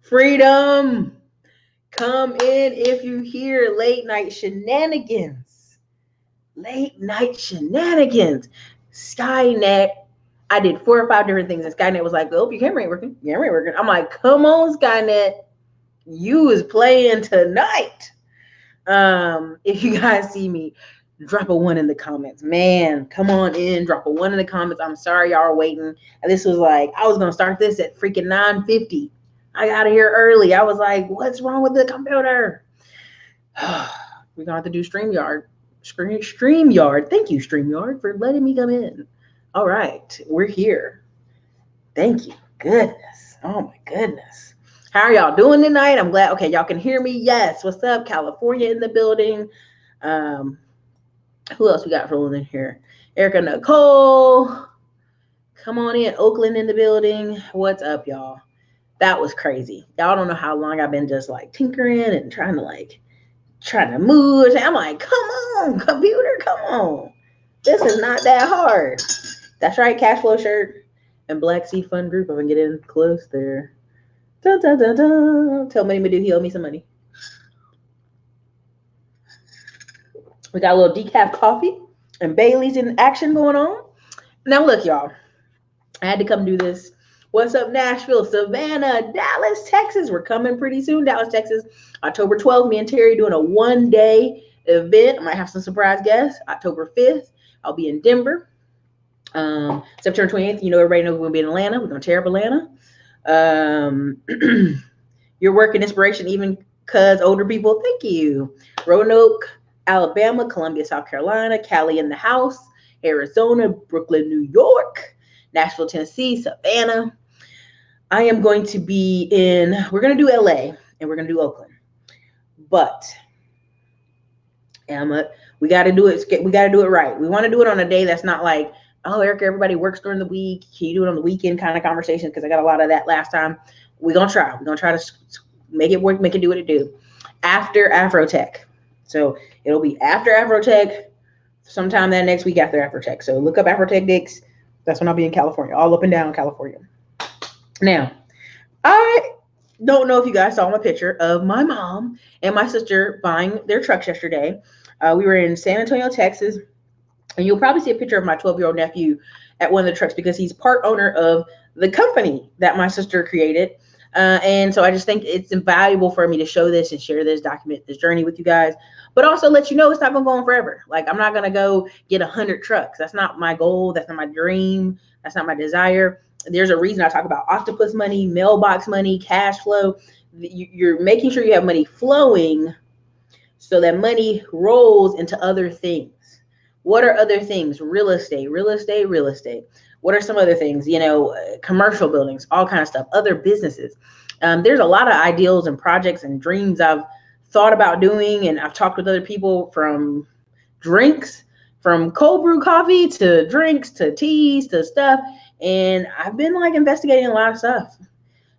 Freedom. Come in if you hear late night shenanigans. Late night shenanigans. SKYNET. I did 4 or 5 different things, and SKYNET was like, "Oh, your camera ain't working. Your camera ain't working." I'm like, "Come on, SKYNET. You is playing tonight." If you guys see me, drop a 1 in the comments. Man, come on in, drop a 1 in the comments. I'm sorry y'all are waiting. And this was like, I was gonna start this at freaking 9:50. I got here early. I was like, what's wrong with the computer? We're gonna have to do StreamYard. StreamYard. Thank you, StreamYard, for letting me come in. All right, we're here. Thank you. Goodness. Oh my goodness. How are y'all doing tonight? I'm glad. Okay, y'all can hear me. Yes. What's up? California in the building. Who else we got rolling in here? Erica Nicole. Come on in. Oakland in the building. What's up, y'all? That was crazy. Y'all don't know how long I've been just like tinkering and trying to move. I'm like, come on, computer, come on. This is not that hard. That's right, cash flow shirt and Black Sea Fund Group. I'm gonna get in close there. Dun, dun, dun, dun. Tell Money Madu he owe me some money. We got a little decaf coffee and Bailey's in action going on. Now look, y'all. I had to come do this. What's up, Nashville, Savannah, Dallas, Texas? We're coming pretty soon. Dallas, Texas, October 12th. Me and Terry doing a 1-day event. I might have some surprise guests. October 5th, I'll be in Denver. September 28th, you know, everybody knows we're going to be in Atlanta. We're going to tear up Atlanta. Your work and inspiration, even because older people, thank you. Roanoke, Alabama, Columbia, South Carolina, Cali in the house, Arizona, Brooklyn, New York, Nashville, Tennessee, Savannah. I am going to be we're going to do LA and we're going to do Oakland. But we got to do it. We got to do it right. We want to do it on a day that's not like, oh, Erica, everybody works during the week. Can you do it on the weekend kind of conversation? Because I got a lot of that last time. We're going to try. We're going to try to make it work, make it do what it do. After Afrotech. So it'll be after Afrotech, sometime that next week after Afrotech. So look up Afrotech Dicks. That's when I'll be in California, all up and down California. Now, I don't know if you guys saw my picture of my mom and my sister buying their trucks yesterday. We were in San Antonio, Texas, and you'll probably see a picture of my 12-year-old nephew at one of the trucks because he's part owner of the company that my sister created. And so I just think it's invaluable for me to show this and share this, document this journey with you guys, but also let you know it's not going to go on forever. Like, I'm not going to go get 100 trucks. That's not my goal. That's not my dream. That's not my desire. There's a reason I talk about octopus money, mailbox money, cash flow. You're making sure you have money flowing so that money rolls into other things. What are other things? Real estate. What are some other things? You know, commercial buildings, all kind of stuff, other businesses. There's a lot of ideals and projects and dreams I've thought about doing, and I've talked with other people, from drinks, from cold brew coffee to drinks to teas to stuff. And I've been like investigating a lot of stuff.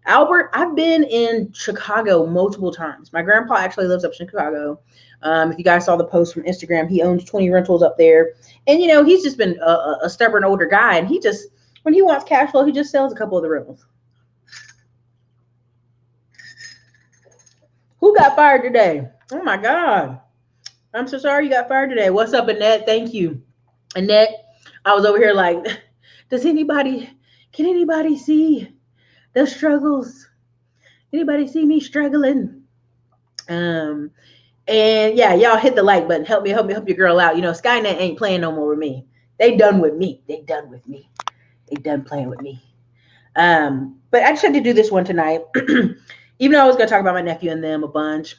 Albert, I've been in Chicago multiple times. My grandpa actually lives up in Chicago. If you guys saw the post from Instagram, he owns 20 rentals up there. And, you know, he's just been a stubborn older guy. And he just, when he wants cash flow, he just sells a couple of the rentals. Who got fired today? Oh, my God. I'm so sorry you got fired today. What's up, Annette? Thank you. Annette, I was over here like, can anybody see the struggles? Anybody see me struggling? And yeah, y'all hit the like button. Help your girl out. You know, SKYNET ain't playing no more with me. They done with me. They done playing with me. But I just had to do this one tonight. Even though I was going to talk about my nephew and them a bunch,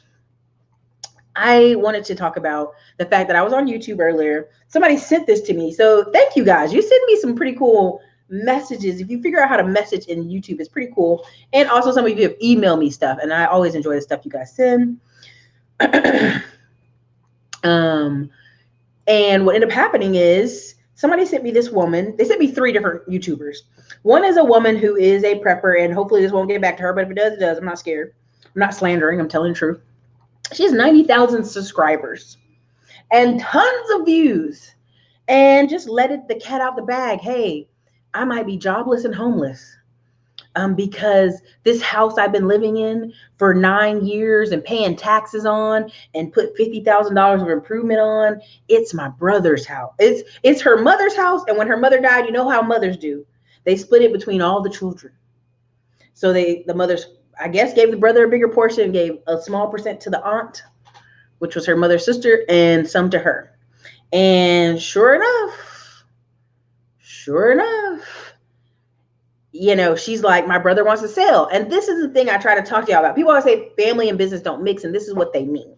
I wanted to talk about the fact that I was on YouTube earlier. Somebody sent this to me. So thank you guys. You sent me some pretty cool messages. If you figure out how to message in YouTube, it's pretty cool. And also some of you have emailed me stuff, and I always enjoy the stuff you guys send. And what ended up happening is somebody sent me this woman. They sent me 3 different YouTubers. One is a woman who is a prepper, and hopefully this won't get back to her, but if it does, it does. I'm not scared. I'm not slandering. I'm telling the truth. She has 90,000 subscribers and tons of views, and just let the cat out the bag. Hey, I might be jobless and homeless, because this house I've been living in for 9 years and paying taxes on and put $50,000 of improvement on, it's my brother's house. It's her mother's house. And when her mother died, you know how mothers do. They split it between all the children. So the mothers, I guess, gave the brother a bigger portion and gave a small percent to the aunt, which was her mother's sister, and some to her. And sure enough, you know, she's like, my brother wants to sell. And this is the thing I try to talk to y'all about. People always say family and business don't mix, and this is what they mean.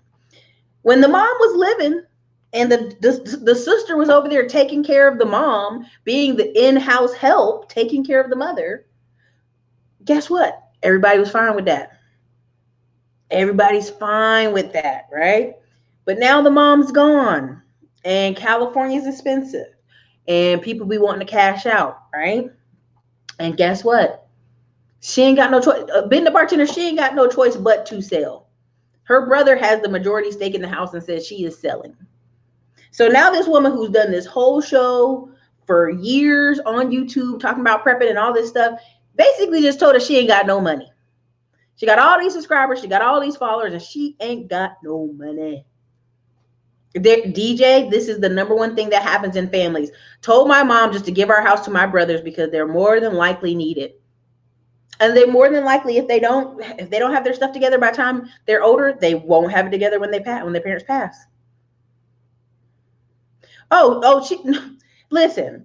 When the mom was living and the sister was over there taking care of the mom, being the in-house help, taking care of the mother, guess what? Everybody was fine with that. Everybody's fine with that, right? But now the mom's gone and California is expensive and people be wanting to cash out, right? And guess what? She ain't got no choice. Being the bartender, she ain't got no choice but to sell. Her brother has the majority stake in the house and says she is selling. So now this woman who's done this whole show for years on YouTube talking about prepping and all this stuff, basically just told her she ain't got no money. She got all these subscribers, she got all these followers, and she ain't got no money. DJ, this is the number one thing that happens in families. Told my mom just to give our house to my brothers because they're more than likely need it. And they're more than likely, if they don't have their stuff together by the time they're older, they won't have it together when their parents pass. Listen,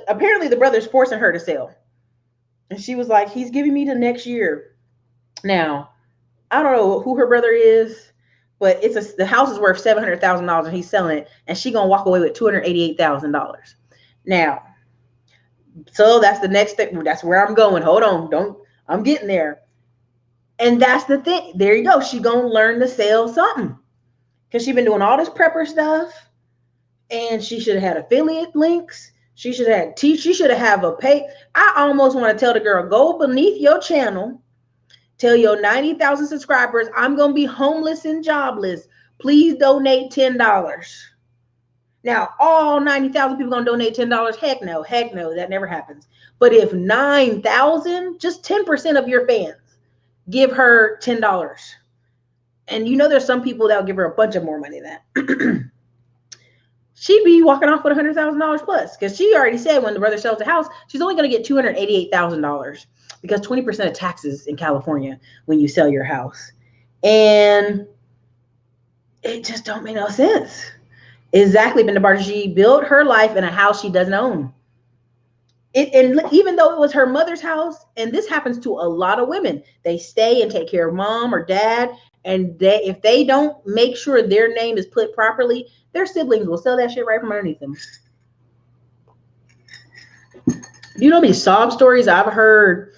apparently the brother's forcing her to sell. And she was like, he's giving me the next year. Now, I don't know who her brother is, but the house is worth $700,000 and he's selling it, and she gonna walk away with $288,000. Now, so that's the next thing. That's where I'm going. Hold on, I'm getting there. And that's the thing. There you go. She gonna learn to sell something because she's been doing all this prepper stuff, and she should have had affiliate links. She should have a pay. I almost want to tell the girl, go beneath your channel. Tell your 90,000 subscribers, I'm going to be homeless and jobless. Please donate $10. Now, all 90,000 people going to donate $10? Heck no, that never happens. But if 9,000, just 10% of your fans give her $10. And you know there's some people that will give her a bunch of more money than that. She'd be walking off with $100,000 plus, because she already said when the brother sells the house, she's only going to get $288,000. Because 20% of taxes in California when you sell your house. And it just don't make no sense. Exactly, Binda Barter. She built her life in a house she doesn't own. And even though it was her mother's house, and this happens to a lot of women, they stay and take care of mom or dad, and if they don't make sure their name is put properly, their siblings will sell that shit right from underneath them. You know how many sob stories I've heard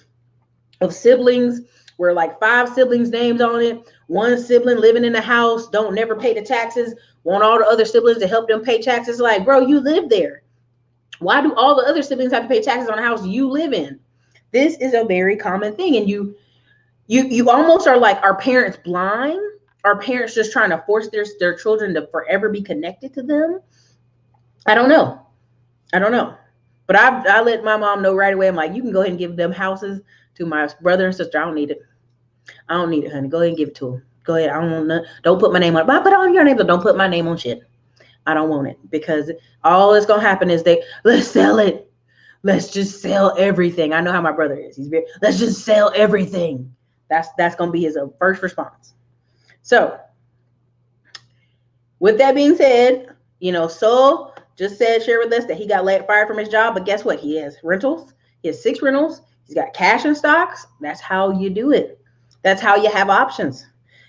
of siblings where like 5 siblings names on it, one sibling living in the house, don't never pay the taxes, want all the other siblings to help them pay taxes. Like, bro, you live there. Why do all the other siblings have to pay taxes on a house you live in? This is a very common thing. And you almost are like, are parents blind? Are parents just trying to force their children to forever be connected to them? I don't know. But I let my mom know right away. I'm like, you can go ahead and give them houses to my brother and sister. I don't need it, honey. Go ahead and give it to them. Go ahead. I don't want none. Don't put my name on it. But put on your name, but don't put my name on shit. I don't want it, because all that's gonna happen is let's sell it. Let's just sell everything. I know how my brother is. Let's just sell everything. That's gonna be his first response. So, with that being said, Sol just share with us that he got fired from his job, but guess what? He has rentals. He has 6 rentals. He's got cash in stocks. That's how you do it. That's how you have options.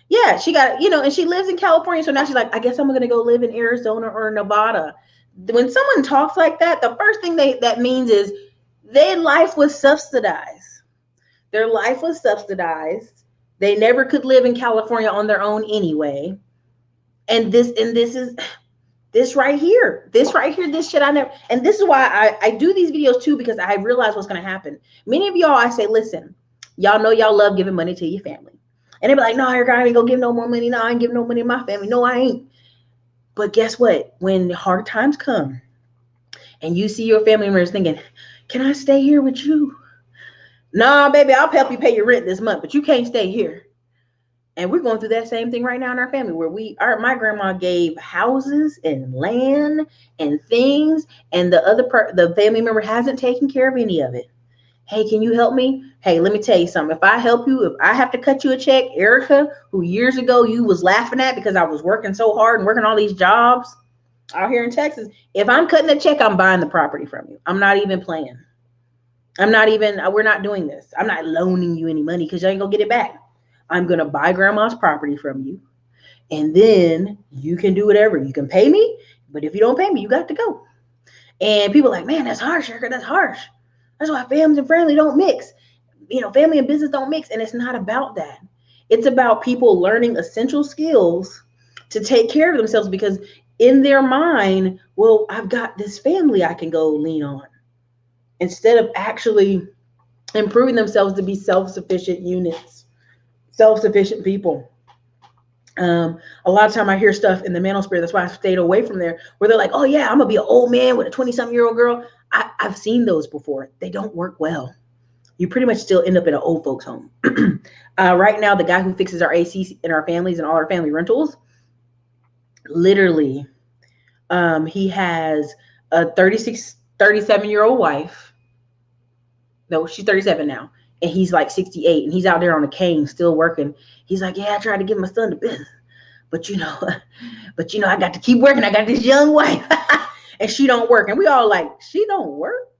Yeah, she got, and she lives in California. So now she's like, I guess I'm going to go live in Arizona or Nevada. When someone talks like that, the first thing that means is their life was subsidized. Their life was subsidized. They never could live in California on their own anyway. And this right here, this shit I never, and this is why I do these videos too, because I realize what's going to happen. Many of y'all, I say, listen, y'all know y'all love giving money to your family. And they be like, no, you're going to go give no more money. No, I ain't giving no money to my family. No, I ain't. But guess what? When hard times come and you see your family members thinking, can I stay here with you? Nah, baby, I'll help you pay your rent this month, but you can't stay here. And we're going through that same thing right now in our family, where my grandma gave houses and land and things, and the family member hasn't taken care of any of it. Hey, can you help me? Hey, let me tell you something. If I help you, if I have to cut you a check, Erica, who years ago you was laughing at because I was working so hard and working all these jobs out here in Texas, if I'm cutting a check, I'm buying the property from you. I'm not even playing. We're not doing this. I'm not loaning you any money because you ain't gonna get it back. I'm gonna buy grandma's property from you, and then you can do whatever. You can pay me, but if you don't pay me, you got to go. And people are like, man, that's harsh, Erica. That's harsh. That's why families and family don't mix. Family and business don't mix. And it's not about that. It's about people learning essential skills to take care of themselves, because in their mind, well, I've got this family I can go lean on, instead of actually improving themselves to be self-sufficient units, self-sufficient people. A lot of time I hear stuff in the manosphere. That's why I stayed away from there, where they're like, oh yeah, I'm gonna be an old man with a 20-something-year-old girl. I've seen those before. They don't work well. You pretty much still end up in an old folks home. Right now, the guy who fixes our AC in our families and all our family rentals, literally, he has a 37-year-old wife. No, she's 37 now. And he's like 68, and he's out there on a cane still working. He's like, yeah, I tried to give my son the business, but I got to keep working. I got this young wife and she don't work. And we all like, she don't work?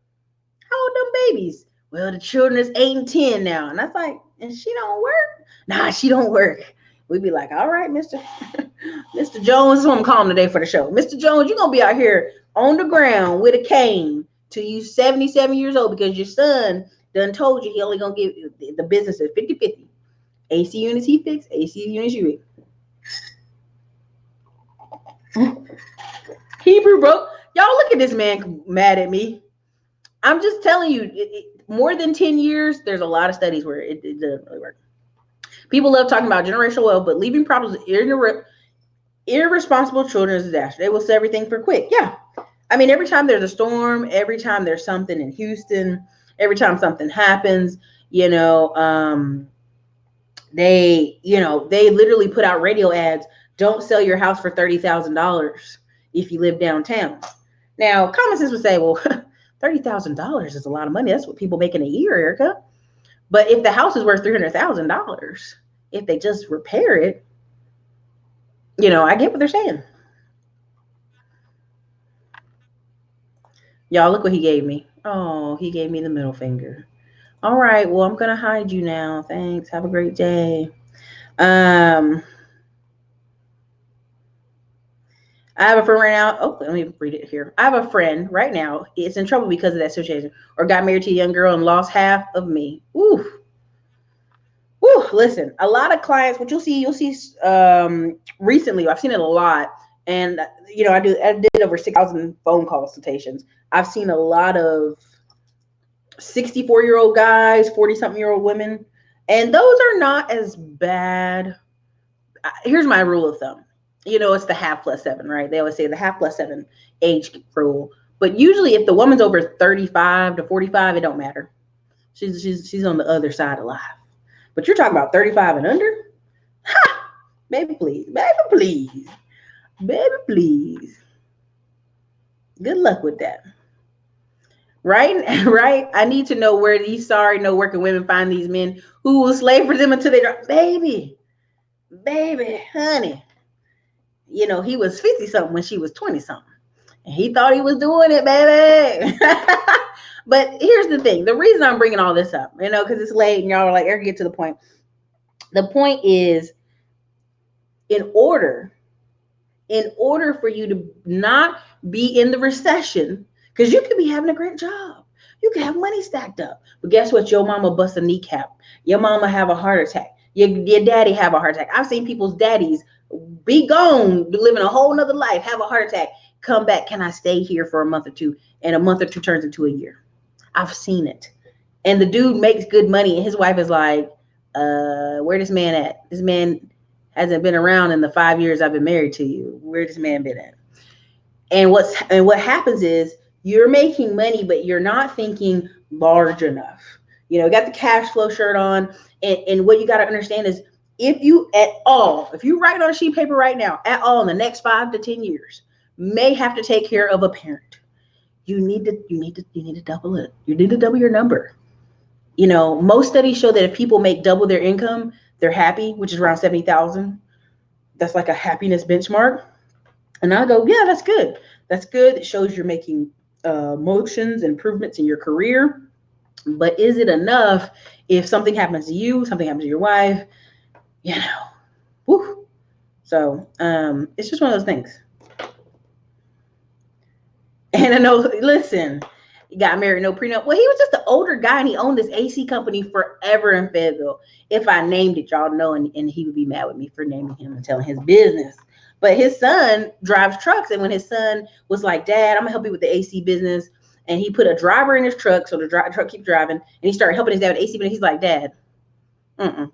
How old them babies? Well, the children is 8 and 10 now. And that's like, and she don't work? Nah, she don't work. We'd be like, all right, Mr. Jones, is what I'm calling today for the show. Mr. Jones, you're going to be out here on the ground with a cane till you 77 years old, because your son done told you he only going to give the business at 50-50. AC units he fixed, AC units you fix. Hebrew broke. Y'all look at this man mad at me. I'm just telling you, more than 10 years, there's a lot of studies where it doesn't really work. People love talking about generational wealth, but leaving problems irresponsible children is a disaster. They will sell everything for quick. Yeah. I mean, every time there's a storm, every time there's something in Houston, every time something happens, they literally put out radio ads. Don't sell your house for $30,000 if you live downtown. Now, common sense would say, well, $30,000 is a lot of money. That's what people make in a year, Erica. But if the house is worth $300,000, if they just repair it, I get what they're saying. Y'all, look what he gave me. Oh, he gave me the middle finger. All right, well, I'm going to hide you now. Thanks. Have a great day. I have a friend right now. Oh, let me read it here. I have a friend right now. It's in trouble because of that situation, or got married to a young girl and lost half of me. Ooh. Woo, listen, a lot of clients, what you'll see recently, I've seen it a lot. And, I did over 6,000 phone consultations. I've seen a lot of 64-year-old guys, 40-something-year-old women, and those are not as bad. Here's my rule of thumb. It's the half plus 7, right? They always say the half plus 7 age rule. But usually if the woman's over 35 to 45, it don't matter. She's on the other side of life. But you're talking about 35 and under? Ha! Baby, please. Baby, please. Baby, please. Good luck with that. Right? Right? I need to know where these sorry, no working women find these men who will slave for them until they drop. Baby, honey. He was 50-something when she was 20-something. And he thought he was doing it, baby. But here's the thing. The reason I'm bringing all this up, because it's late and y'all are like, Eric, get to the point. The point is, in order for you to not be in the recession, because you could be having a great job. You could have money stacked up. But guess what? Your mama bust a kneecap. Your mama have a heart attack. Your daddy have a heart attack. I've seen people's daddies be gone, living a whole nother life, have a heart attack, come back. Can I stay here for a month or two? And a month or two turns into a year. I've seen it. And the dude makes good money. And his wife is like, where this man at? This man hasn't been around in the 5 years I've been married to you. Where this man been at? And what happens is you're making money, but you're not thinking large enough. You know, got the cash flow shirt on. And what you got to understand is, if you write on a sheet of paper right now, at all in the next 5 to 10 years, may have to take care of a parent, you need to double it. You need to double your number. You know, most studies show that if people make double their income, they're happy, which is around 70,000. That's like a happiness benchmark. And I go, yeah, that's good. That's good. It shows you're making motions, improvements in your career. But is it enough if something happens to you, something happens to your wife, you know? Whew. So it's just one of those things. And I know, listen, he got married, no prenup. Well, he was just an older guy, and he owned this AC company forever in Fayetteville. If I named it, y'all know, and he would be mad with me for naming him and telling his business. But his son drives trucks, and when his son was like, Dad, I'm gonna help you with the AC business, and he put a driver in his truck so the truck keeps driving, and he started helping his dad with AC business. He's like, Dad,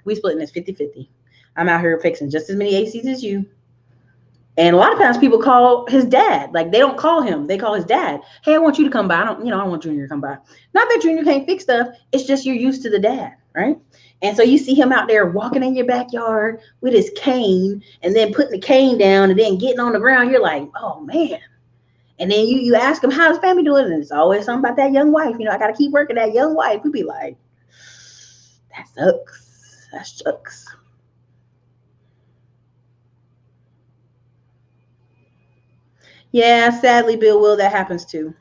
we splitting this 50-50. I'm out here fixing just as many ACs as you. And a lot of times people call his dad, like they don't call him, they call his dad. Hey, I want you to come by. I don't want Junior to come by. Not that Junior can't fix stuff. It's just you're used to the dad, right? And so you see him out there walking in your backyard with his cane, and then putting the cane down and then getting on the ground. You're like, oh man. And then you ask him, how's family doing? And it's always something about that young wife. You know, I got to keep working that young wife. We'd be like, that sucks. That sucks. Yeah, sadly, Bill Will, that happens too.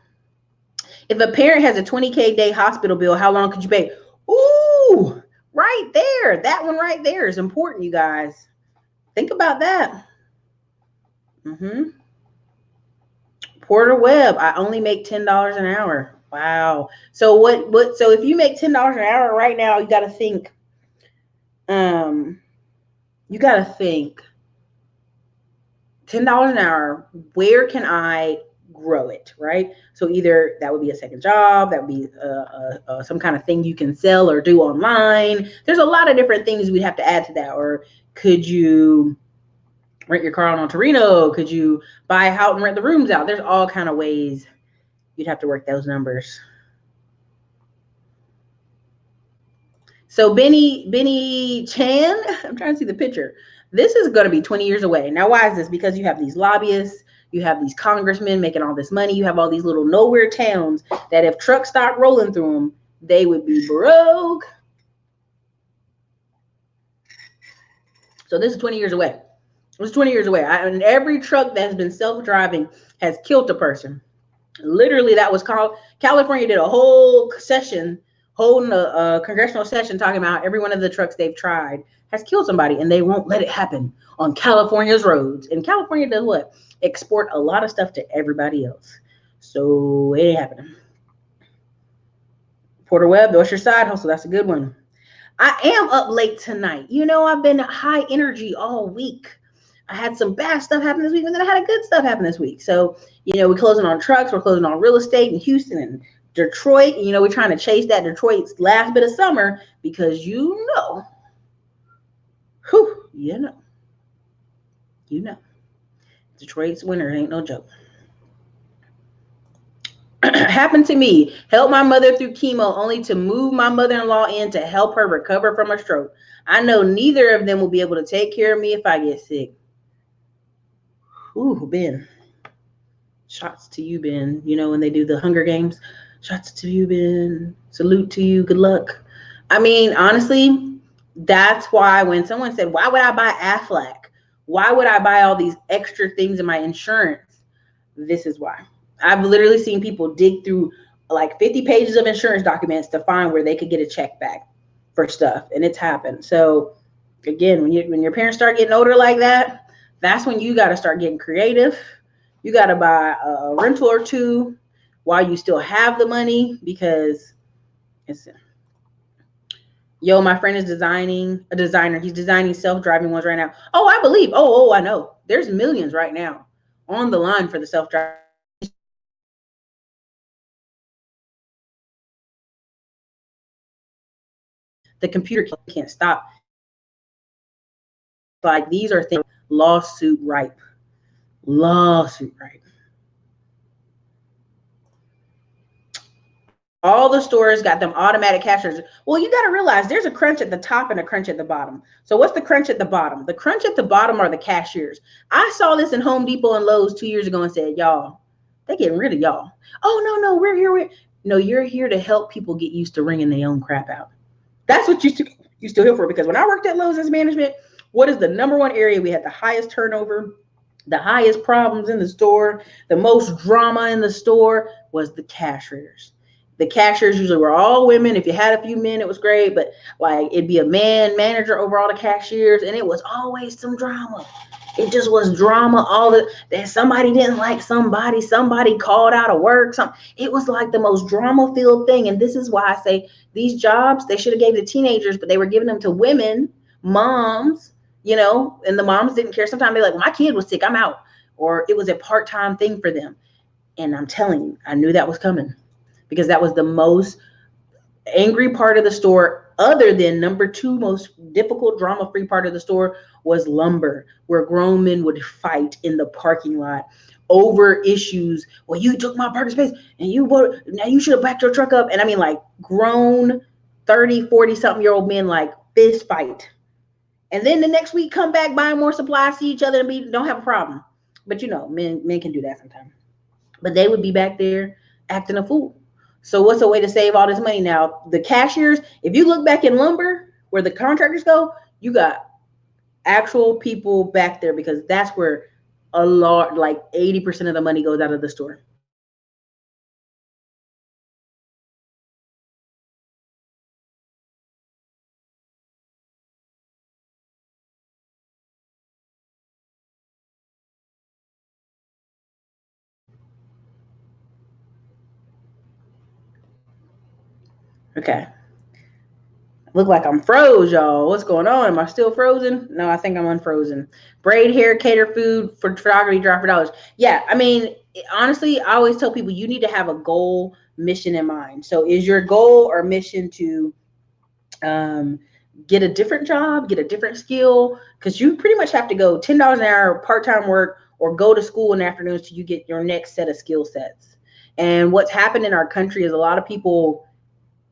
If a parent has a 20K day hospital bill, how long could you pay? Ooh, right there. That one right there is important, you guys. Think about that. Porter Webb, I only make $10 an hour. Wow. So so if you make $10 an hour right now, you got to think, $10 an hour, where can I grow it, right? So either that would be a second job, that would be some kind of thing you can sell or do online. There's a lot of different things we'd have to add to that. Or could you rent your car on Torino? Could you buy a house and rent the rooms out? There's all kind of ways you'd have to work those numbers. So Benny Chan, I'm trying to see the picture. This is going to be 20 years away. Now, why is this? Because you have these lobbyists, you have these congressmen making all this money, you have all these little nowhere towns that if trucks start rolling through them, they would be broke. So this is 20 years away. It's 20 years away. And every truck that's been self-driving has killed a person. Literally, that was called, California did a whole session, holding a congressional session talking about every one of the trucks they've tried has killed somebody, and they won't let it happen on California's roads. And California does what? Export a lot of stuff to everybody else. So it ain't happening. Porter Webb, what's your side hustle? That's a good one. I am up late tonight. You know, I've been high energy all week. I had some bad stuff happen this week, and then I had a good stuff happen this week. So, you know, we're closing on trucks. We're closing on real estate in Houston and Detroit. You know, we're trying to chase that Detroit's last bit of summer because Detroit's winter ain't no joke. Happened to me. Help my mother through chemo, only to move my mother-in-law in to help her recover from a stroke. I know neither of them will be able to take care of me if I get sick. Ooh, Ben. Shots to you, Ben. You know, when they do the Hunger Games. Shots to you, Ben. Salute to you. Good luck. I mean, honestly, that's why when someone said, why would I buy Aflac? Why would I buy all these extra things in my insurance? This is why. I've literally seen people dig through like 50 pages of insurance documents to find where they could get a check back for stuff. And it's happened. So again, when your parents start getting older like that, that's when you got to start getting creative. You got to buy a rental or two while you still have the money, because my friend is a designer. He's designing self-driving ones right now. Oh, I believe. Oh, I know. There's millions right now on the line for the self-driving. The computer can't stop. Like, these are things lawsuit ripe. All the stores got them automatic cashiers. Well, you got to realize there's a crunch at the top and a crunch at the bottom. So what's the crunch at the bottom? The crunch at the bottom are the cashiers. I saw this in Home Depot and Lowe's 2 years ago and said, y'all, they getting rid of y'all. Oh, no, we're here. No, you're here to help people get used to wringing their own crap out. That's what you still here for. Because when I worked at Lowe's as management, what is the number one area we had the highest turnover, the highest problems in the store, the most drama in the store was the cashiers. The cashiers usually were all women. If you had a few men, it was great, but like it'd be a man manager over all the cashiers, and it was always some drama. It just was drama. That somebody didn't like somebody called out of work. It was like the most drama-filled thing. And this is why I say these jobs they should have gave to teenagers, but they were giving them to women, moms, and the moms didn't care. Sometimes they're like, well, my kid was sick, I'm out, or it was a part-time thing for them. And I'm telling you, I knew that was coming. Because that was the most angry part of the store, other than number 2 most difficult drama-free part of the store was lumber, where grown men would fight in the parking lot over issues. Well, you took my parking space and now you should have backed your truck up. And I mean, like grown 30, 40 something year old men, like fist fight. And then the next week come back, buying more supplies, see each other and don't have a problem. But men can do that sometimes. But they would be back there acting a fool. So what's a way to save all this money now? The cashiers, if you look back in lumber where the contractors go, you got actual people back there, because that's where a lot, like 80% of the money goes out of the store. Okay. Look like I'm froze, y'all. What's going on? Am I still frozen? No, I think I'm unfrozen. Braid hair, cater food, photography, drop for dollars. Yeah, I mean, honestly, I always tell people you need to have a goal, mission in mind. So is your goal or mission to get a different job, get a different skill? Because you pretty much have to go $10 an hour, part-time work, or go to school in the afternoons till you get your next set of skill sets. And what's happened in our country is a lot of people,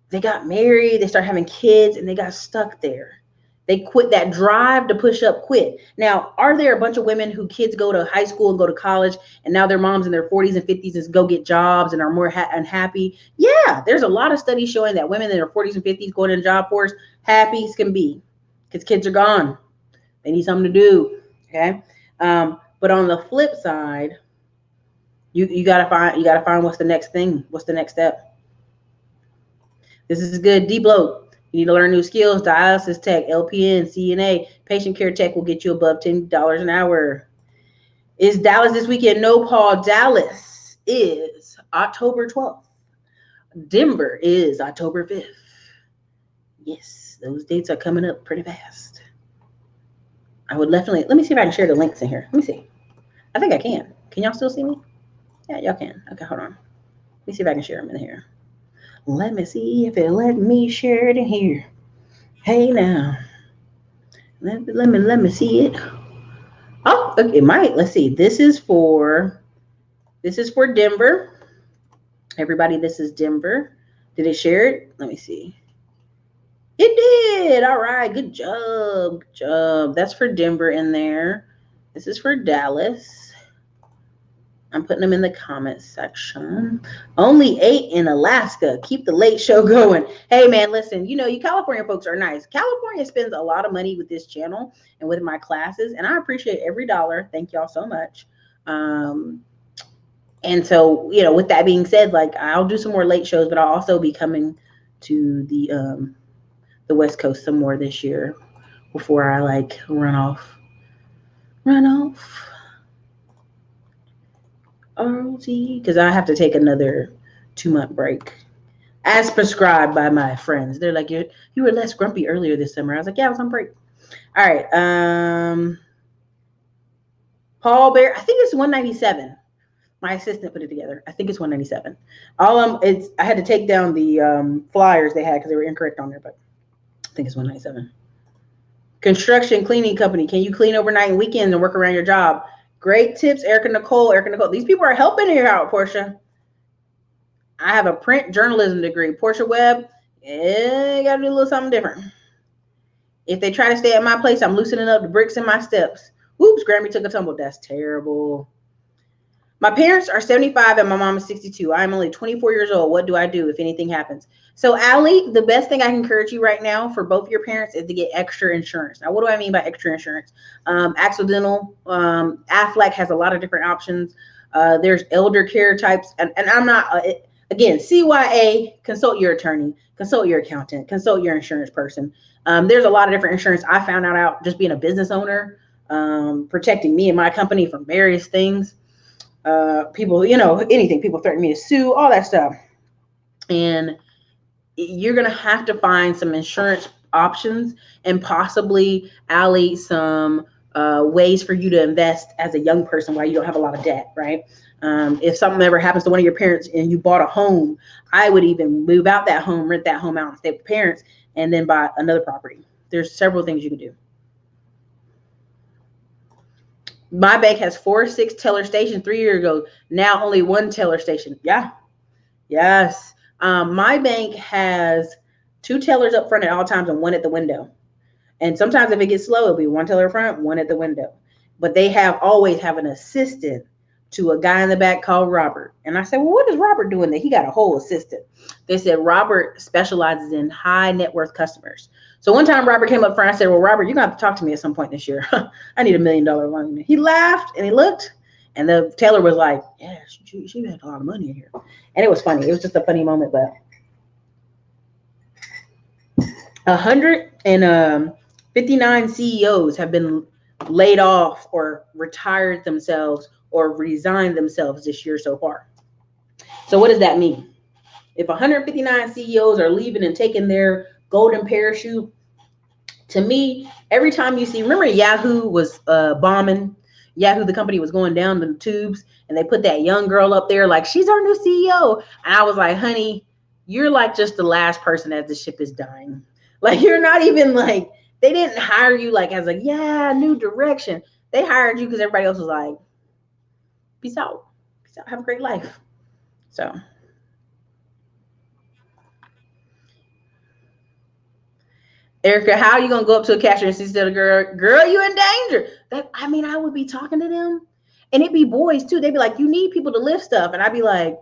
they got married, they start having kids, and they got stuck there. They quit that drive to push up, quit. Now, are there a bunch of women who kids go to high school and go to college, and now their moms in their 40s and 50s is go get jobs and are more unhappy? Yeah, there's a lot of studies showing that women in their 40s and 50s going in the job force, happy as can be, because kids are gone. They need something to do. Okay. But on the flip side, you gotta find what's the next thing, what's the next step. This is good. Deep load. You need to learn new skills. Dialysis tech, LPN, CNA, patient care tech will get you above $10 an hour. Is Dallas this weekend? No, Paul. Dallas is October 12th. Denver is October 5th. Yes, those dates are coming up pretty fast. I would definitely, let me see if I can share the links in here. Let me see. I think I can. Can y'all still see me? Yeah, y'all can. Okay, hold on. Let me see if I can share them in here. Let me see if it let me share it in here. Hey now. Let me see it. Oh, it might. Let's see. This is for Denver. Everybody, this is Denver. Did it share it? Let me see. It did. All right. Good job. Good job. That's for Denver in there. This is for Dallas. I'm putting them in the comments section. Only 8 in Alaska. Keep the late show going. Hey, man, listen, you California folks are nice. California spends a lot of money with this channel and with my classes, and I appreciate every dollar. Thank y'all so much. And so, with that being said, like, I'll do some more late shows, but I'll also be coming to the West Coast some more this year before I, like, run off. Because I have to take another 2-month break as prescribed by my friends. They're like, you were less grumpy earlier this summer. I was like, yeah, I was on break. All right. Paul Bear, I think it's 197. My assistant put it together. I think it's 197. I had to take down the flyers they had because they were incorrect on there, but I think it's 197. Construction cleaning company. Can you clean overnight and weekends and work around your job? Great tips, Erica Nicole. These people are helping you out, Portia. I have a print journalism degree. Portia Webb, gotta do a little something different. If they try to stay at my place, I'm loosening up the bricks in my steps. Oops, Grammy took a tumble. That's terrible. My parents are 75 and my mom is 62. I'm only 24 years old. What do I do if anything happens? So, Allie, the best thing I can encourage you right now for both your parents is to get extra insurance. Now, what do I mean by extra insurance? Accidental. Aflac has a lot of different options. There's elder care types. And I'm not, again, CYA, consult your attorney, consult your accountant, consult your insurance person. There's a lot of different insurance. I found out just being a business owner, protecting me and my company from various things. People, anything, people threaten me to sue, all that stuff. And you're going to have to find some insurance options and possibly, Allie, some ways for you to invest as a young person while you don't have a lot of debt, right? If something ever happens to one of your parents and you bought a home, I would even move out that home, rent that home out and stay with parents, and then buy another property. There's several things you can do. My bank has 6 teller stations 3 years ago. Now only 1 teller station. Yeah. Yes. My bank has 2 tellers up front at all times and 1 at the window. And sometimes if it gets slow, it'll be 1 teller front, 1 at the window. But they always have an assistant to a guy in the back called Robert. And I said, well, what is Robert doing there? He got a whole assistant. They said Robert specializes in high net worth customers. So one time Robert came up front. I said, well, Robert, you're going to have to talk to me at some point this year. I need $1 million loan. He laughed and he looked, and the teller was like, yeah, she had a lot of money in here. And it was funny. It was just a funny moment. But 159 CEOs have been laid off or retired themselves or resigned themselves this year so far. So what does that mean? If 159 CEOs are leaving and taking their golden parachute, to me, every time you see, remember Yahoo was bombing, Yahoo, the company, was going down the tubes, and they put that young girl up there like, she's our new CEO. And I was like, honey, you're like just the last person as the ship is dying. Like, you're not even like, they didn't hire you like as a, new direction. They hired you because everybody else was like, peace out. Peace out. Have a great life. So. Erica, how are you going to go up to a cashier and see the girl, you in danger? I would be talking to them, and it'd be boys too. They'd be like, you need people to lift stuff. And I'd be like,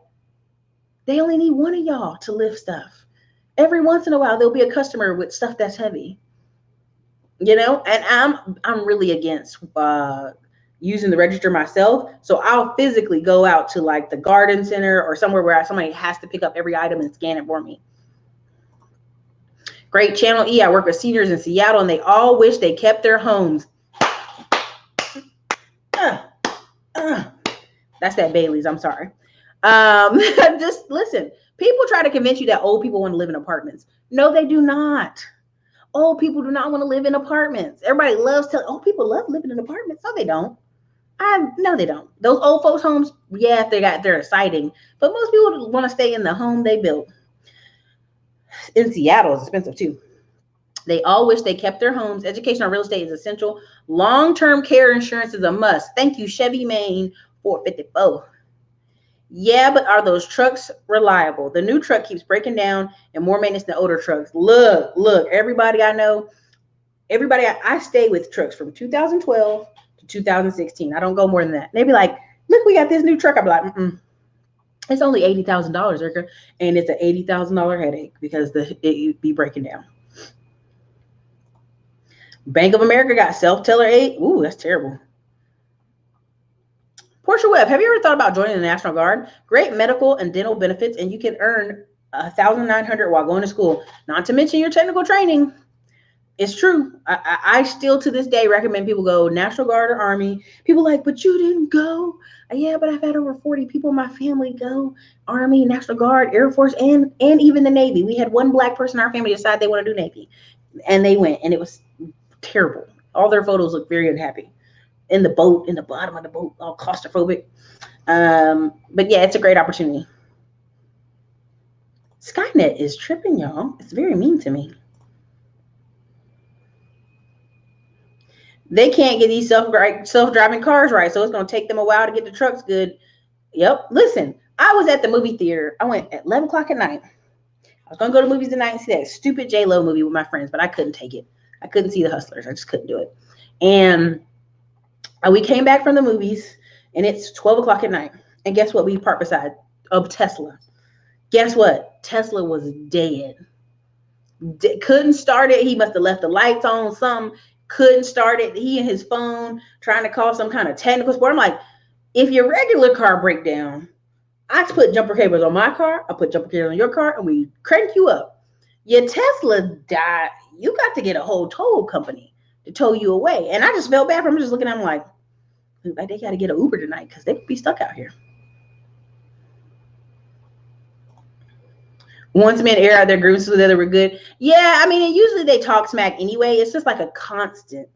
they only need one of y'all to lift stuff. Every once in a while, there'll be a customer with stuff that's heavy, and I'm really against using the register myself. So I'll physically go out to like the garden center or somewhere where somebody has to pick up every item and scan it for me. Great Channel E. I work with seniors in Seattle, and they all wish they kept their homes. That's that Bailey's. I'm sorry. Just listen. People try to convince you that old people want to live in apartments. No, they do not. Old people do not want to live in apartments. Everybody loves telling old people love living in apartments. No, they don't. No, they don't. Those old folks' homes, yeah, they're exciting, but most people want to stay in the home they built. In Seattle, it's expensive too. They all wish they kept their homes. Education on real estate is essential. Long-term care insurance is a must. Thank you, Chevy Maine 454. Yeah, but are those trucks reliable? The new truck keeps breaking down and more maintenance than older trucks. Look, everybody I know, I stay with trucks from 2012 to 2016. I don't go more than that. They be like, look, we got this new truck. I'll be like, it's only $80,000, Erica, and it's an $80,000 headache because it be breaking down. Bank of America got self-teller aid. Ooh, that's terrible. Portia Webb, have you ever thought about joining the National Guard? Great medical and dental benefits, and you can earn $1,900 while going to school. Not to mention your technical training. It's true. I still to this day recommend people go National Guard or Army. People like, but you didn't go. Yeah, but I've had over 40 people in my family go. Army, National Guard, Air Force, and even the Navy. We had one black person in our family decide they want to do Navy. And they went, and it was terrible. All their photos look very unhappy. In the boat, in the bottom of the boat, all claustrophobic. But yeah, it's a great opportunity. SKYNET is tripping, y'all. It's very mean to me. They can't get these self-driving cars right, so it's going to take them a while to get the trucks good. Yep. Listen, I was at the movie theater. I went at 11 o'clock at night. I was going to go to movies tonight and see that stupid J-Lo movie with my friends, but I couldn't take it. I couldn't see The Hustlers. I just couldn't do it. And we came back from the movies, and it's 12 o'clock at night. And guess what? We parked beside a Tesla. Guess what? Tesla was dead. Couldn't start it. He must have left the lights on, something. Couldn't start it. He and his phone trying to call some kind of technical support. I'm like, if your regular car break down, I put jumper cables on my car, I put jumper cables on your car, and we crank you up. Your Tesla died. You got to get a whole tow company to tow you away. And I just felt bad for him. Just looking at him like they got to get an Uber tonight because they could be stuck out here. Once men air out their grievances with other, we're good. Yeah, I mean, and usually they talk smack anyway. It's just like a constant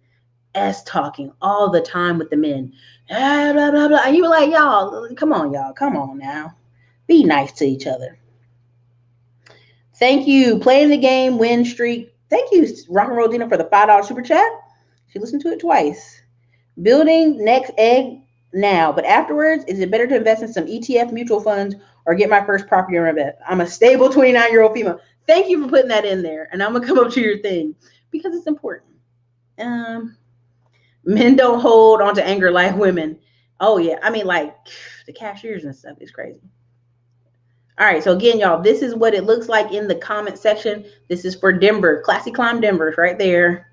S talking all the time with the men. Blah, blah, blah, blah. And you were like, y'all, come on now. Be nice to each other. Thank you. Playing the game, win streak. Thank you, Rock and Roll Dina, for the $5 super chat. She listened to it twice. Building next egg now, but afterwards, is it better to invest in some ETF mutual funds or get my first property or invest? I'm a stable 29-year-old female. Thank you for putting that in there. And I'm going to come up to your thing because it's important. Men don't hold on to anger like women. Oh, yeah. I mean, like the cashiers and stuff is crazy. All right. So, again, y'all, this is what it looks like in the comment section. This is for Denver. Classy Climb Denver right there.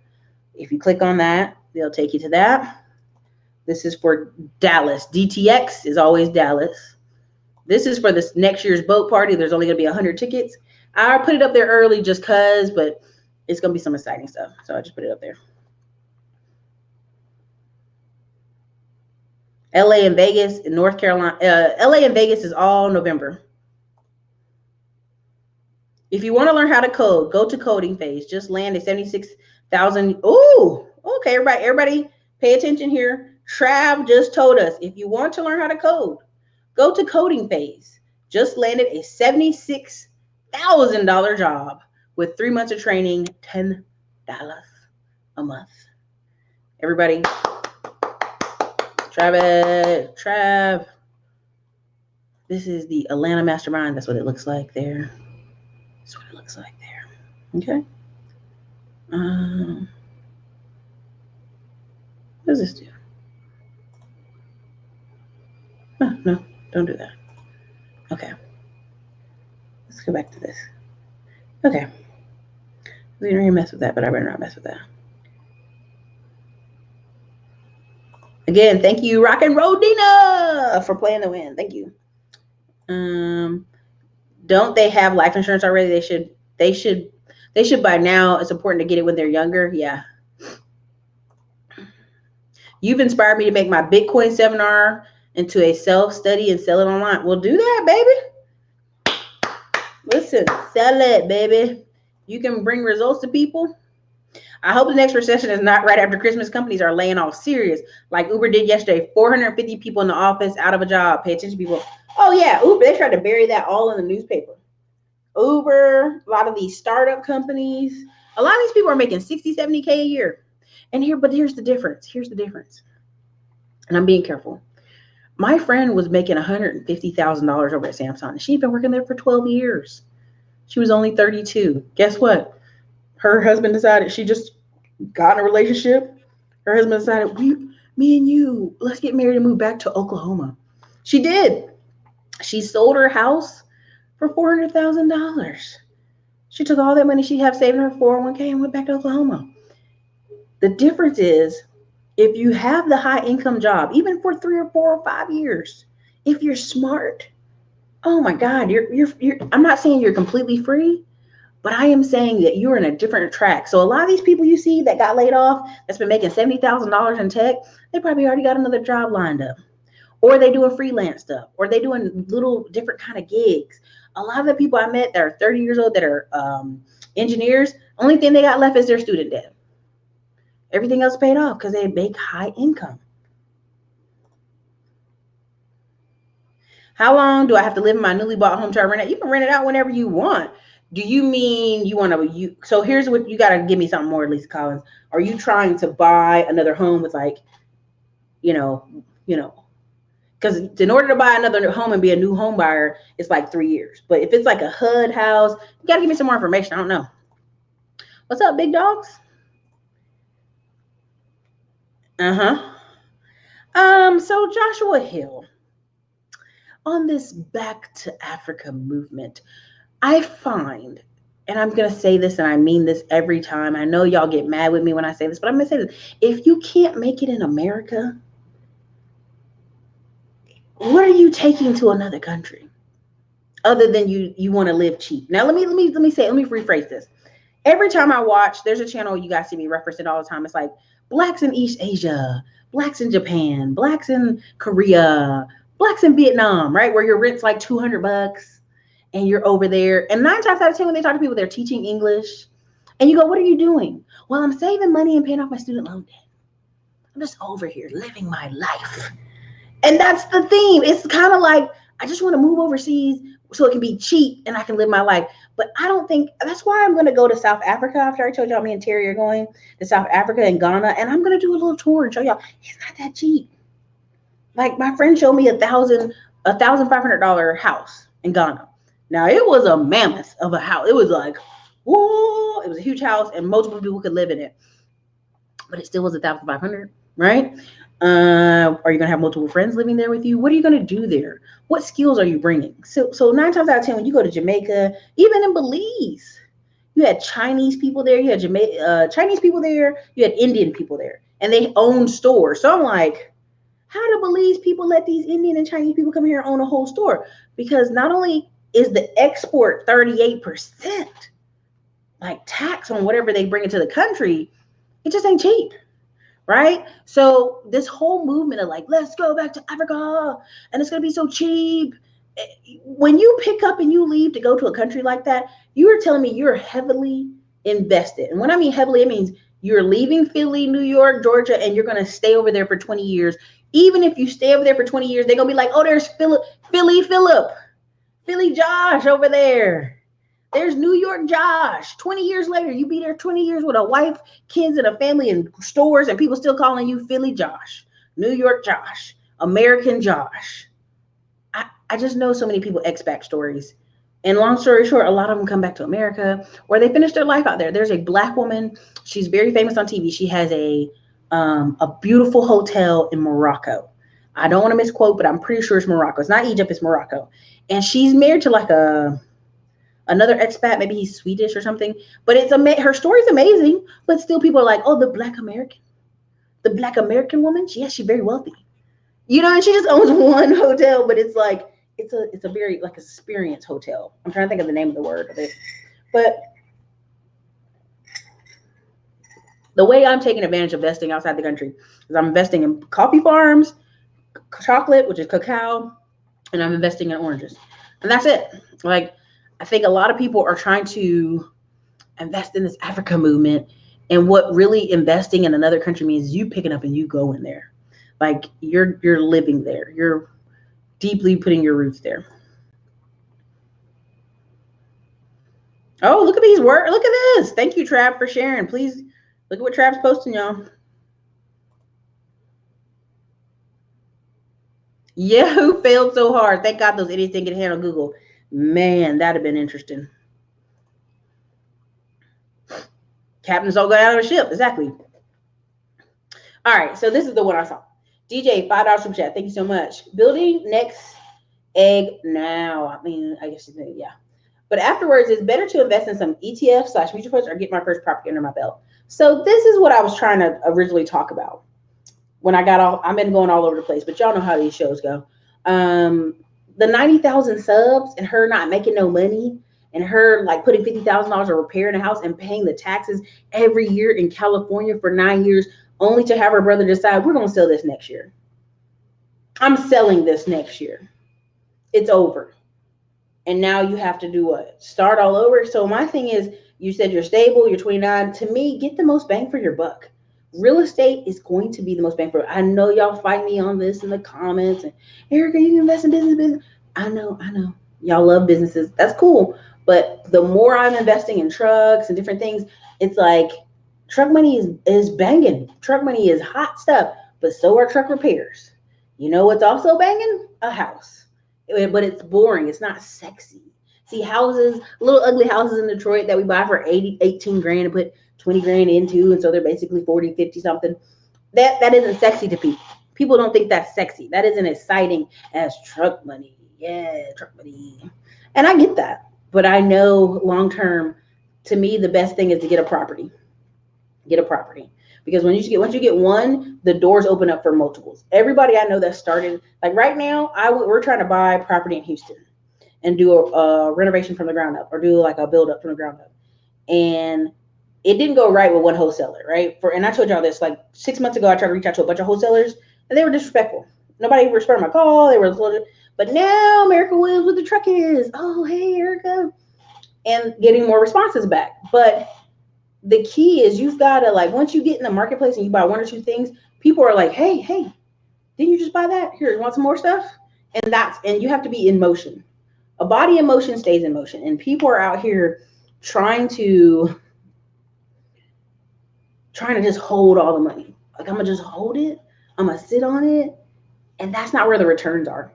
If you click on that, they'll take you to that. This is for Dallas. DTX is always Dallas. This is for this next year's boat party. There's only going to be 100 tickets. I put it up there early just because, but it's going to be some exciting stuff. So I just put it up there. LA and Vegas and North Carolina. LA and Vegas is all November. If you want to learn how to code, go to coding phase. Just land a 76,000. Oh, okay, everybody pay attention here. Trav just told us, if you want to learn how to code, go to coding phase. Just landed a $76,000 job with 3 months of training, $10 a month. Everybody, Trav. This is the Atlanta Mastermind. That's what it looks like there. That's what it looks like there. Okay. What does this do? Oh, no, don't do that. Okay. Let's go back to this. Okay. We didn't really mess with that, but I better not mess with that. Again, thank you, Rock and Roll Dina, for playing the win. Thank you. Don't they have life insurance already? They should by now. It's important to get it when they're younger. Yeah. You've inspired me to make my Bitcoin seminar into a self-study and sell it online. Well, do that, baby. Listen, sell it, baby. You can bring results to people. I hope the next recession is not right after Christmas. Companies are laying off serious, like Uber did yesterday. 450 people in the office out of a job. Pay attention, people. Oh, yeah, Uber. They tried to bury that all in the newspaper. Uber, a lot of these startup companies, a lot of these people are making 60, 70K a year. But here's the difference. And I'm being careful. My friend was making $150,000 over at Samsung. And she'd been working there for 12 years. She was only 32. Guess what? Her husband decided, she just got in a relationship. Her husband decided, me and you, let's get married and move back to Oklahoma. She did. She sold her house for $400,000. She took all that money she had saved in her 401k and went back to Oklahoma. The difference is, if you have the high income job, even for 3 or 4 or 5 years, if you're smart, oh my God, you're I'm not saying you're completely free, but I am saying that you're in a different track. So a lot of these people you see that got laid off, that's been making $70,000 in tech, they probably already got another job lined up. Or they doing freelance stuff, or they doing little different kind of gigs. A lot of the people I met that are 30 years old that are engineers, only thing they got left is their student debt. Everything else paid off because they make high income. How long do I have to live in my newly bought home to rent it? You can rent it out whenever you want. Do you mean you want to? So here's what you got to give me something more, Lisa Collins. Are you trying to buy another home with like, Because in order to buy another home and be a new home buyer, it's like 3 years. But if it's like a HUD house, you gotta give me some more information. I don't know. What's up, big dogs? So Joshua Hill, on this Back to Africa movement, I find, and I'm going to say this and I mean this every time. I know y'all get mad with me when I say this, but I'm going to say this. If you can't make it in America, what are you taking to another country other than you want to live cheap? Now, let me rephrase this. Every time I watch, there's a channel you guys see me referencing all the time. It's like Blacks in East Asia, Blacks in Japan, Blacks in Korea, Blacks in Vietnam, right? Where your rent's like $200 and you're over there. And 9 times out of 10, when they talk to people, they're teaching English. And you go, what are you doing? Well, I'm saving money and paying off my student loan debt. I'm just over here living my life. And that's the theme. It's kind of like, I just want to move overseas so it can be cheap and I can live my life. But I don't think, that's why I'm going to go to South Africa. After I told y'all me and Terry are going to South Africa and Ghana. And I'm going to do a little tour and show y'all it's not that cheap. Like my friend showed me $1,500 house in Ghana. Now it was a mammoth of a house. It was like, whoa, it was a huge house and multiple people could live in it. But it still was $1,500, right? Are you going to have multiple friends living there with you? What are you going to do there? What skills are you bringing? So 9 times out of 10, when you go to Jamaica, even in Belize, you had Chinese people there. You had Chinese people there. You had Indian people there. And they owned stores. So I'm like, how do Belize people let these Indian and Chinese people come here and own a whole store? Because not only is the export 38% like tax on whatever they bring into the country, it just ain't cheap. Right? So this whole movement of like, let's go back to Africa and it's going to be so cheap. When you pick up and you leave to go to a country like that, you are telling me you're heavily invested. And when I mean heavily, it means you're leaving Philly, New York, Georgia, and you're going to stay over there for 20 years. Even if you stay over there for 20 years, they're going to be like, oh, there's Philly Josh over there. There's New York Josh. 20 years later, you be there 20 years with a wife, kids, and a family and stores, and people still calling you Philly Josh, New York Josh, American Josh. I just know so many people expat stories. And long story short, a lot of them come back to America or they finish their life out there. There's a Black woman. She's very famous on TV. She has a beautiful hotel in Morocco. I don't want to misquote, but I'm pretty sure it's Morocco. It's not Egypt, it's Morocco. And she's married to like another expat, maybe he's Swedish or something, but her story's amazing, but still people are like, oh, the Black American woman, she's very wealthy, and she just owns one hotel, but it's like, it's a very like experience hotel. I'm trying to think of the name of the word of it, but the way I'm taking advantage of investing outside the country is I'm investing in coffee farms, chocolate, which is cacao, and I'm investing in oranges, and that's it. Like, I think a lot of people are trying to invest in this Africa movement. And what really investing in another country means is you picking up and you going there. Like you're living there. You're deeply putting your roots there. Oh, look at these words. Look at this. Thank you, Trav, for sharing. Please look at what Trav's posting, y'all. Yahoo failed so hard. Thank God those idiots didn't get a hand on Google. Man, that'd have been interesting. Captains all got out of a ship. Exactly. All right, so this is the one I saw. DJ, $5 from chat. Thank you so much. Building next egg now. I mean, I guess yeah. But afterwards, it's better to invest in some ETF/mutual funds or get my first property under my belt. So this is what I was trying to originally talk about when I got off. I've been going all over the place, but y'all know how these shows go. The 90,000 subs and her not making no money and her like putting $50,000 of repair in a house and paying the taxes every year in California for 9 years, only to have her brother decide we're going to sell this next year. I'm selling this next year. It's over. And now you have to do what? Start all over. So my thing is, you said you're stable, you're 29. To me, get the most bang for your buck. Real estate is going to be the most bang for it. I know y'all fight me on this in the comments. And Erica, you can invest in business. I know. Y'all love businesses. That's cool. But the more I'm investing in trucks and different things, it's like truck money is banging. Truck money is hot stuff, but so are truck repairs. You know what's also banging? A house. But it's boring. It's not sexy. See, houses, little ugly houses in Detroit that we buy for 80, 18 grand and put 20 grand into, and so they're basically 40, 50 something. That isn't sexy to people. People don't think that's sexy. That isn't exciting as truck money. Yeah, truck money. And I get that. But I know long term, to me, the best thing is to get a property. Get a property. Because once you get one, the doors open up for multiples. Everybody I know that started, like right now, we're trying to buy property in Houston and do a renovation from the ground up, or do like a build up from the ground up. And it didn't go right with one wholesaler, right? And I told y'all this like 6 months ago. I tried to reach out to a bunch of wholesalers, and they were disrespectful. Nobody responded my call. They were, but now America Williams with the truck is, oh hey Erica, and getting more responses back. But the key is you've got to, like, once you get in the marketplace and you buy one or two things, people are like, hey, didn't you just buy that? Here, you want some more stuff? And you have to be in motion. A body in motion stays in motion. And people are out here trying to just hold all the money. Like, I'm gonna just hold it. I'm gonna sit on it. And that's not where the returns are.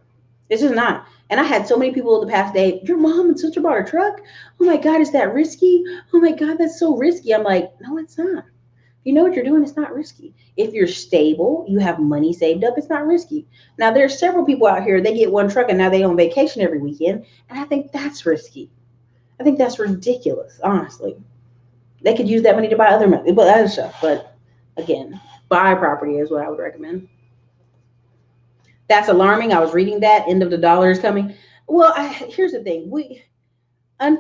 It's just not. And I had so many people the past day, your mom and sister bought a truck? Oh my God, is that risky? Oh my God, that's so risky. I'm like, no, it's not. If you know what you're doing, it's not risky. If you're stable, you have money saved up, it's not risky. Now, there's several people out here, they get one truck and now they on vacation every weekend. And I think that's risky. I think that's ridiculous, honestly. They could use that money to buy other stuff. But again, buy property is what I would recommend. That's alarming. I was reading that end of the dollar is coming. Well, here's the thing. I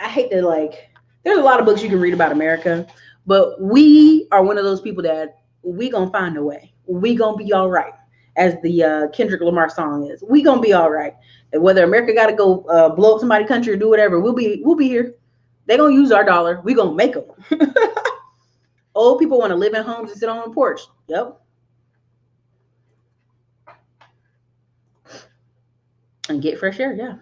hate to, like, there's a lot of books you can read about America, but we are one of those people that we gonna find a way. We gonna be all right, as the Kendrick Lamar song is. We gonna be all right. And whether America got to go blow up somebody's country or do whatever, we'll be here. They gonna use our dollar. We gonna make them. Old people want to live in homes and sit on a porch. Yep. And get fresh air. Yeah.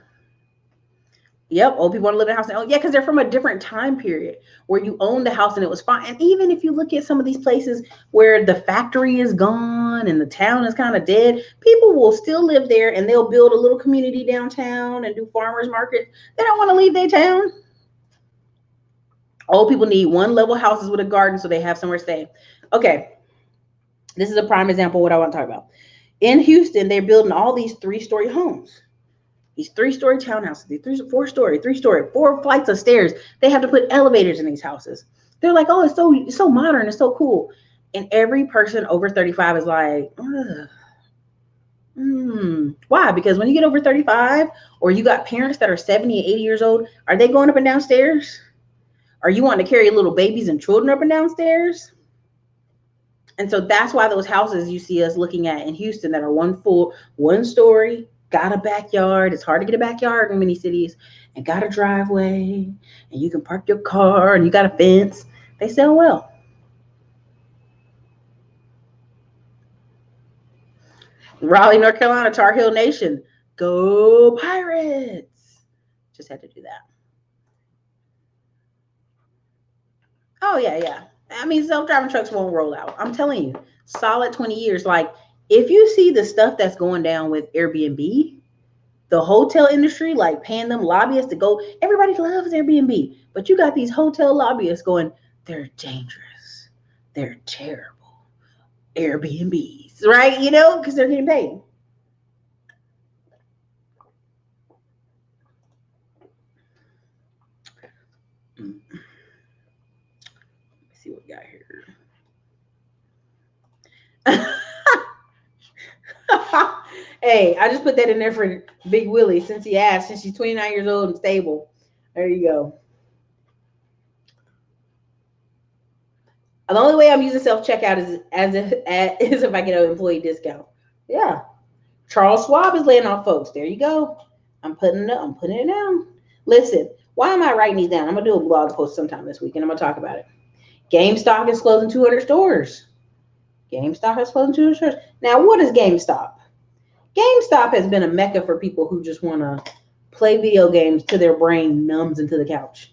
Yep, old people want to live in a house. Yeah, because they're from a different time period where you owned the house and it was fine. And even if you look at some of these places where the factory is gone and the town is kind of dead, people will still live there and they'll build a little community downtown and do farmers market. They don't want to leave their town. Old people need one level houses with a garden so they have somewhere to stay. Okay, this is a prime example of what I want to talk about. In Houston, they're building all these 3-story homes. These 3-story townhouses, these 4-story, 3-story, 4 flights of stairs. They have to put elevators in these houses. They're like, oh, it's so modern, it's so cool. And every person over 35 is like, why? Because when you get over 35, or you got parents that are 70 and 80 years old, are they going up and down stairs? Are you wanting to carry little babies and children up and down stairs? And so that's why those houses you see us looking at in Houston that are 1-story, got a backyard. It's hard to get a backyard in many cities, and got a driveway, and you can park your car, and you got a fence. They sell well. Raleigh, North Carolina, Tar Heel Nation. Go Pirates. Just had to do that. Oh, yeah. I mean, self-driving trucks won't roll out. I'm telling you, solid 20 years. Like, if you see the stuff that's going down with Airbnb, the hotel industry, like paying them lobbyists to go, everybody loves Airbnb, but you got these hotel lobbyists going, they're dangerous. They're terrible. Airbnbs, right? You know, because they're getting paid. Let's see what we got here. Hey, I just put that in there for Big Willie since he asked, since she's 29 years old and stable. There you go. The only way I'm using self-checkout is if I get an employee discount. Yeah. Charles Schwab is laying off folks. There you go. I'm putting it down. Listen, why am I writing these down? I'm gonna do a blog post sometime this week and I'm gonna talk about it. GameStop is closing 200 stores. GameStop is closing 200 stores. Now, what is GameStop? GameStop has been a mecca for people who just want to play video games till their brain numbs into the couch.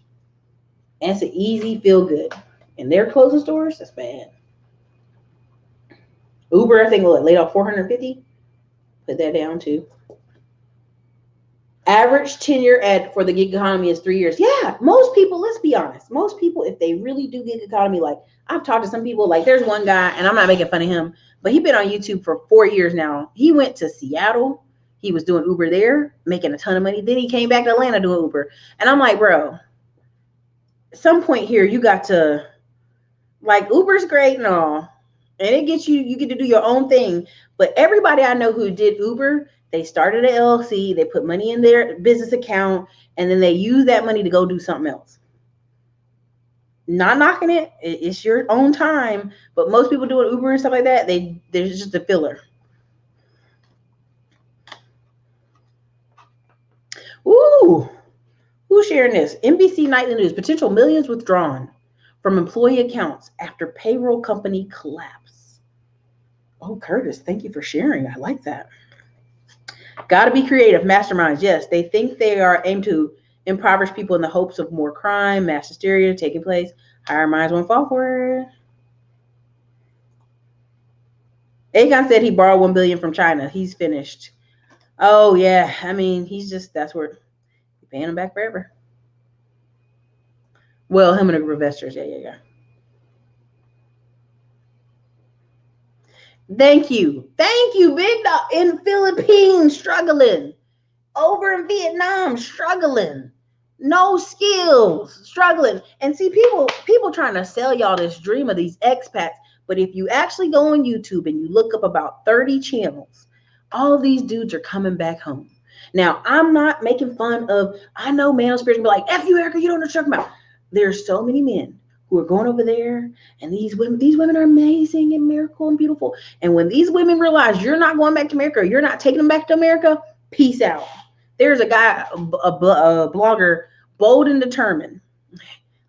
And it's an easy feel good. And they're closing stores? That's bad. Uber, I think, laid off 450. Put that down too. Average tenure for the gig economy is 3 years. Yeah, most people, let's be honest, most people, if they really do gig economy, like I've talked to some people, like there's one guy, and I'm not making fun of him, but he's been on YouTube for 4 years now. He went to Seattle. He was doing Uber there, making a ton of money. Then he came back to Atlanta doing Uber. And I'm like, bro, at some point here, you got to, like, Uber's great and all, and it gets you get to do your own thing. But everybody I know who did Uber, they started an LLC, they put money in their business account, and then they use that money to go do something else. Not knocking it, it's your own time. But most people doing Uber and stuff like that, there's just a filler. Ooh, who's sharing this? NBC Nightly News, potential millions withdrawn from employee accounts after payroll company collapse. Oh, Curtis, thank you for sharing. I like that. Got to be creative. Masterminds, yes. They think they are aimed to impoverish people in the hopes of more crime, mass hysteria taking place. Higher minds won't fall for it. Akon said he borrowed $1 billion from China. He's finished. Oh, yeah. I mean, that's where you're paying him back forever. Well, him and a group of investors. Yeah. Thank you, big dog. In Philippines, struggling. Over in Vietnam, struggling. No skills, struggling. And see, people trying to sell y'all this dream of these expats. But if you actually go on YouTube and you look up about 30 channels, all these dudes are coming back home. Now, I'm not making fun of, I know male spirits be like, F you, Erica, you don't know what you're talking about. There's so many men who are going over there, and these women are amazing and miracle and beautiful. And when these women realize you're not going back to America, you're not taking them back to America, peace out. There's a guy, a blogger, Bold and Determined.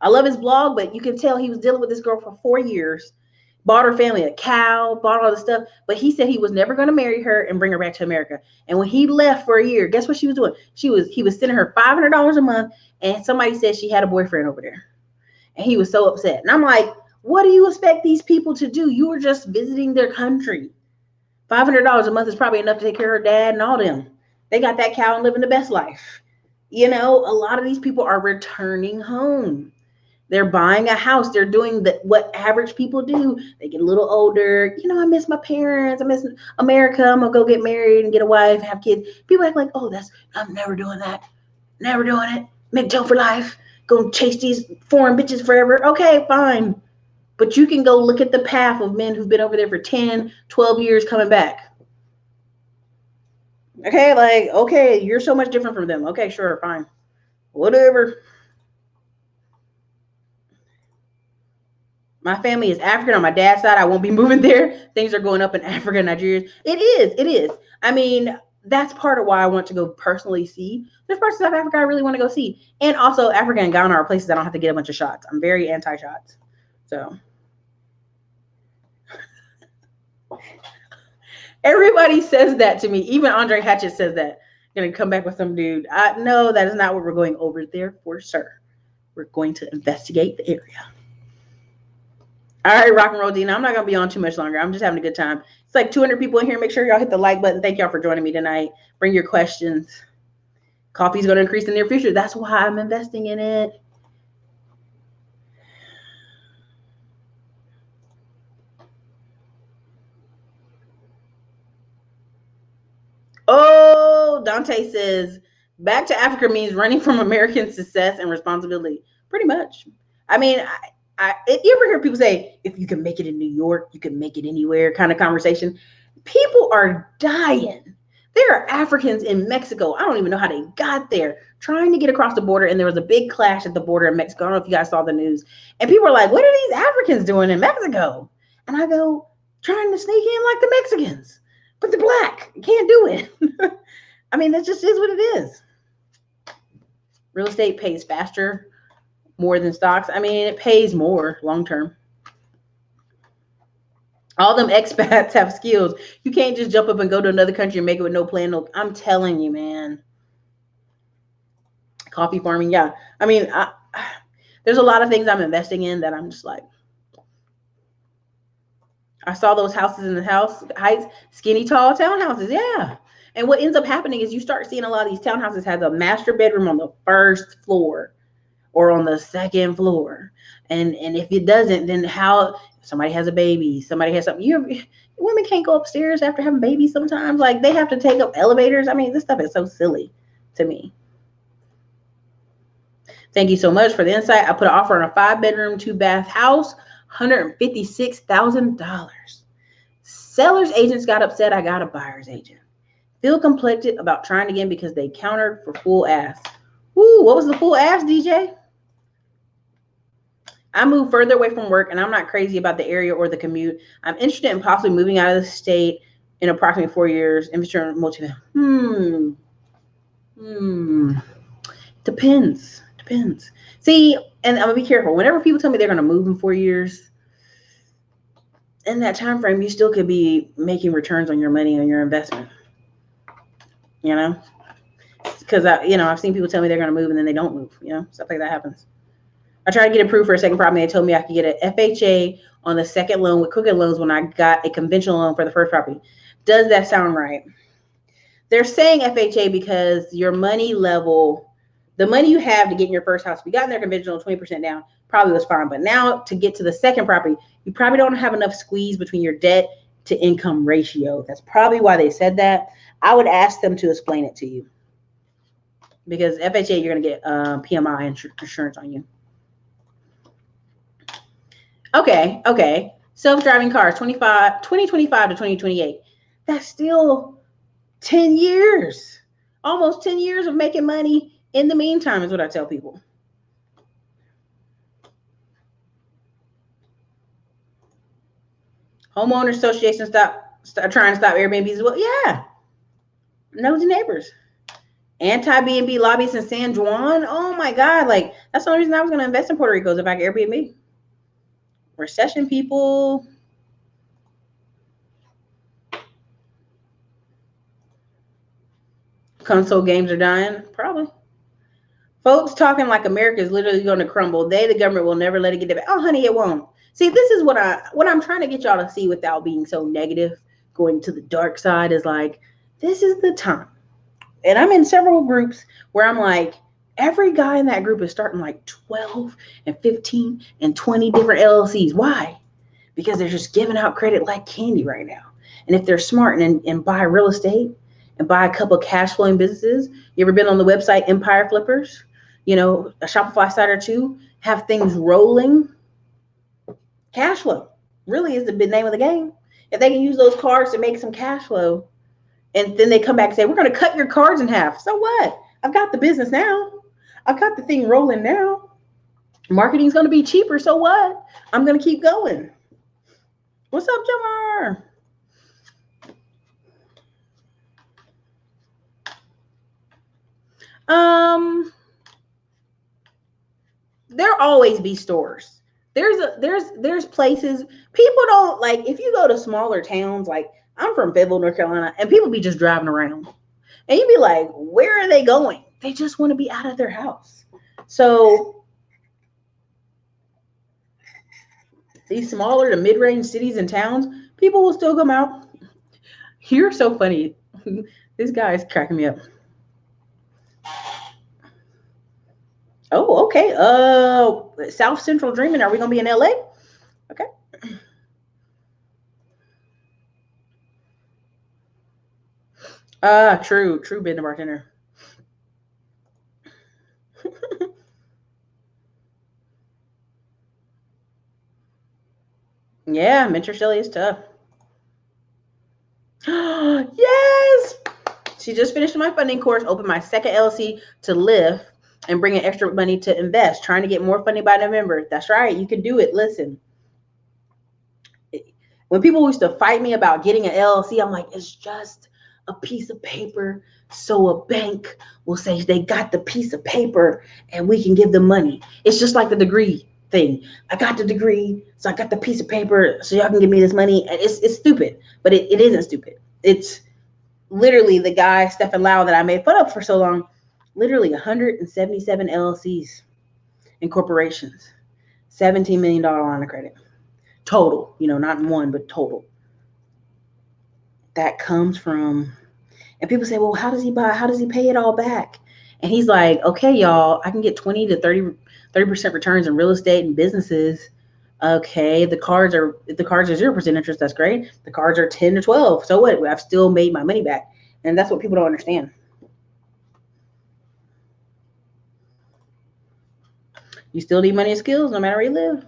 I love his blog, but you can tell he was dealing with this girl for 4 years, bought her family a cow, bought all this stuff, but he said he was never going to marry her and bring her back to America. And when he left for a year, guess what she was doing? He was sending her $500 a month, and somebody said she had a boyfriend over there. And he was so upset. And I'm like, what do you expect these people to do? You were just visiting their country. $500 a month is probably enough to take care of her dad and all them. They got that cow and living the best life. You know, a lot of these people are returning home. They're buying a house. They're doing what average people do. They get a little older. You know, I miss my parents. I miss America. I'm going to go get married and get a wife, have kids. People act like, oh, I'm never doing that. Never doing it. Make dough for life. Go chase these foreign bitches forever. Okay, fine. But you can go look at the path of men who've been over there for 10, 12 years coming back. Okay, like, okay, you're so much different from them. Okay, sure, fine. Whatever. My family is African on my dad's side. I won't be moving there. Things are going up in Africa and Nigeria. It is. I mean, that's part of why I want to go personally see. There's parts of South Africa I really want to go see. And also Africa and Ghana are places I don't have to get a bunch of shots. I'm very anti-shots. So everybody says that to me. Even Andre Hatchett says that. Gonna come back with some dude. No, that is not what we're going over there for, sir. We're going to investigate the area. All right, rock and roll, Dina. I'm not going to be on too much longer. I'm just having a good time. It's like 200 people in here. Make sure y'all hit the like button. Thank y'all for joining me tonight. Bring your questions. Coffee's going to increase in the near future. That's why I'm investing in it. Oh, Dante says, back to Africa means running from American success and responsibility. Pretty much. I mean, you ever hear people say, if you can make it in New York, you can make it anywhere kind of conversation? People are dying. There are Africans in Mexico. I don't even know how they got there, trying to get across the border. And there was a big clash at the border in Mexico. I don't know if you guys saw the news. And people are like, what are these Africans doing in Mexico? And I go, trying to sneak in like the Mexicans. But they're black. You can't do it. I mean, that just is what it is. Real estate pays faster, more than stocks. I mean, it pays more long term. All them expats have skills. You can't just jump up and go to another country and make it with no plan. No, I'm telling you, man. Coffee farming, yeah. I mean, there's a lot of things I'm investing in that I'm just like, I saw those houses in the Heights, skinny, tall townhouses. Yeah. And what ends up happening is you start seeing a lot of these townhouses have a master bedroom on the first floor or on the second floor. And if it doesn't, then how somebody has a baby, somebody has something. Women can't go upstairs after having babies sometimes. Like they have to take up elevators. I mean, this stuff is so silly to me. Thank you so much for the insight. I put an offer on a 5-bedroom, 2-bath house, $156,000. Seller's agents got upset. I got a buyer's agent. Feel conflicted about trying again because they countered for full ask. Woo, what was the full ask, DJ? I moved further away from work and I'm not crazy about the area or the commute. I'm interested in possibly moving out of the state in approximately 4 years. Depends. See, and I'm gonna be careful. Whenever people tell me they're gonna move in 4 years, in that time frame, you still could be making returns on your money on your investment. You know, because I've seen people tell me they're gonna move and then they don't move. You know, stuff like that happens. I tried to get approved for a second property. They told me I could get an FHA on the second loan with crooked loans when I got a conventional loan for the first property. Does that sound right? They're saying FHA because your money level, the money you have to get in your first house, if you got in their conventional 20% down, probably was fine. But now to get to the second property, you probably don't have enough squeeze between your debt to income ratio. That's probably why they said that. I would ask them to explain it to you. Because FHA, you're going to get PMI insurance on you. Okay. Self-driving cars, 2025 to 2028. That's still 10 years. Almost 10 years of making money in the meantime is what I tell people. Homeowner association stop trying to stop Airbnb as well. Yeah. Nosy neighbors. Anti-B&B lobbyists in San Juan. Oh my God. Like, that's the only reason I was going to invest in Puerto Rico is if I could Airbnb. Recession people. Console games are dying. Probably. Folks talking like America is literally going to crumble. The government will never let it get back. Oh, honey, it won't. See, this is what I'm trying to get y'all to see without being so negative, going to the dark side is like, this is the time. And I'm in several groups where I'm like, every guy in that group is starting like 12 and 15 and 20 different LLCs. Why? Because they're just giving out credit like candy right now. And if they're smart and buy real estate and buy a couple of cash flowing businesses, you ever been on the website Empire Flippers? You know, a Shopify site or two, have things rolling. Cash flow really is the big name of the game. If they can use those cards to make some cash flow, and then they come back and say, we're going to cut your cards in half. So what? I've got the business now. I've got the thing rolling now. Marketing's going to be cheaper. So what? I'm going to keep going. What's up, Jamar? There'll always be stores. There's places people don't like. If you go to smaller towns, like I'm from Fayetteville, North Carolina, and people be just driving around, and you be like, where are they going? They just want to be out of their house. So these smaller to mid-range cities and towns, people will still come out. You're so funny. This guy is cracking me up. Oh, okay. South Central Dreaming. Are we gonna be in LA? Okay. True. Being a bartender. Yeah, Mentor Shelley is tough. Yes. She just finished my funding course, opened my second LLC to live and bring in extra money to invest, trying to get more funding by November. That's right. You can do it. Listen, when people used to fight me about getting an LLC, I'm like, it's just a piece of paper. So a bank will say they got the piece of paper and we can give them money. It's just like the degree thing. I got the degree, so I got the piece of paper, so y'all can give me this money. And it's stupid, but it isn't stupid. It's literally the guy, Stephen Lau, that I made fun of for so long, literally 177 LLCs and corporations, $17 million line of credit. Total, not one, but total. That comes from And people say, well, how does he buy? How does he pay it all back? And he's like, okay, y'all, I can get 20 to 30% returns in real estate and businesses. Okay, the cards are, if the cards are 0% interest, that's great. The cards are 10 to 12. So what? I've still made my money back. And that's what people don't understand. You still need money and skills no matter where you live.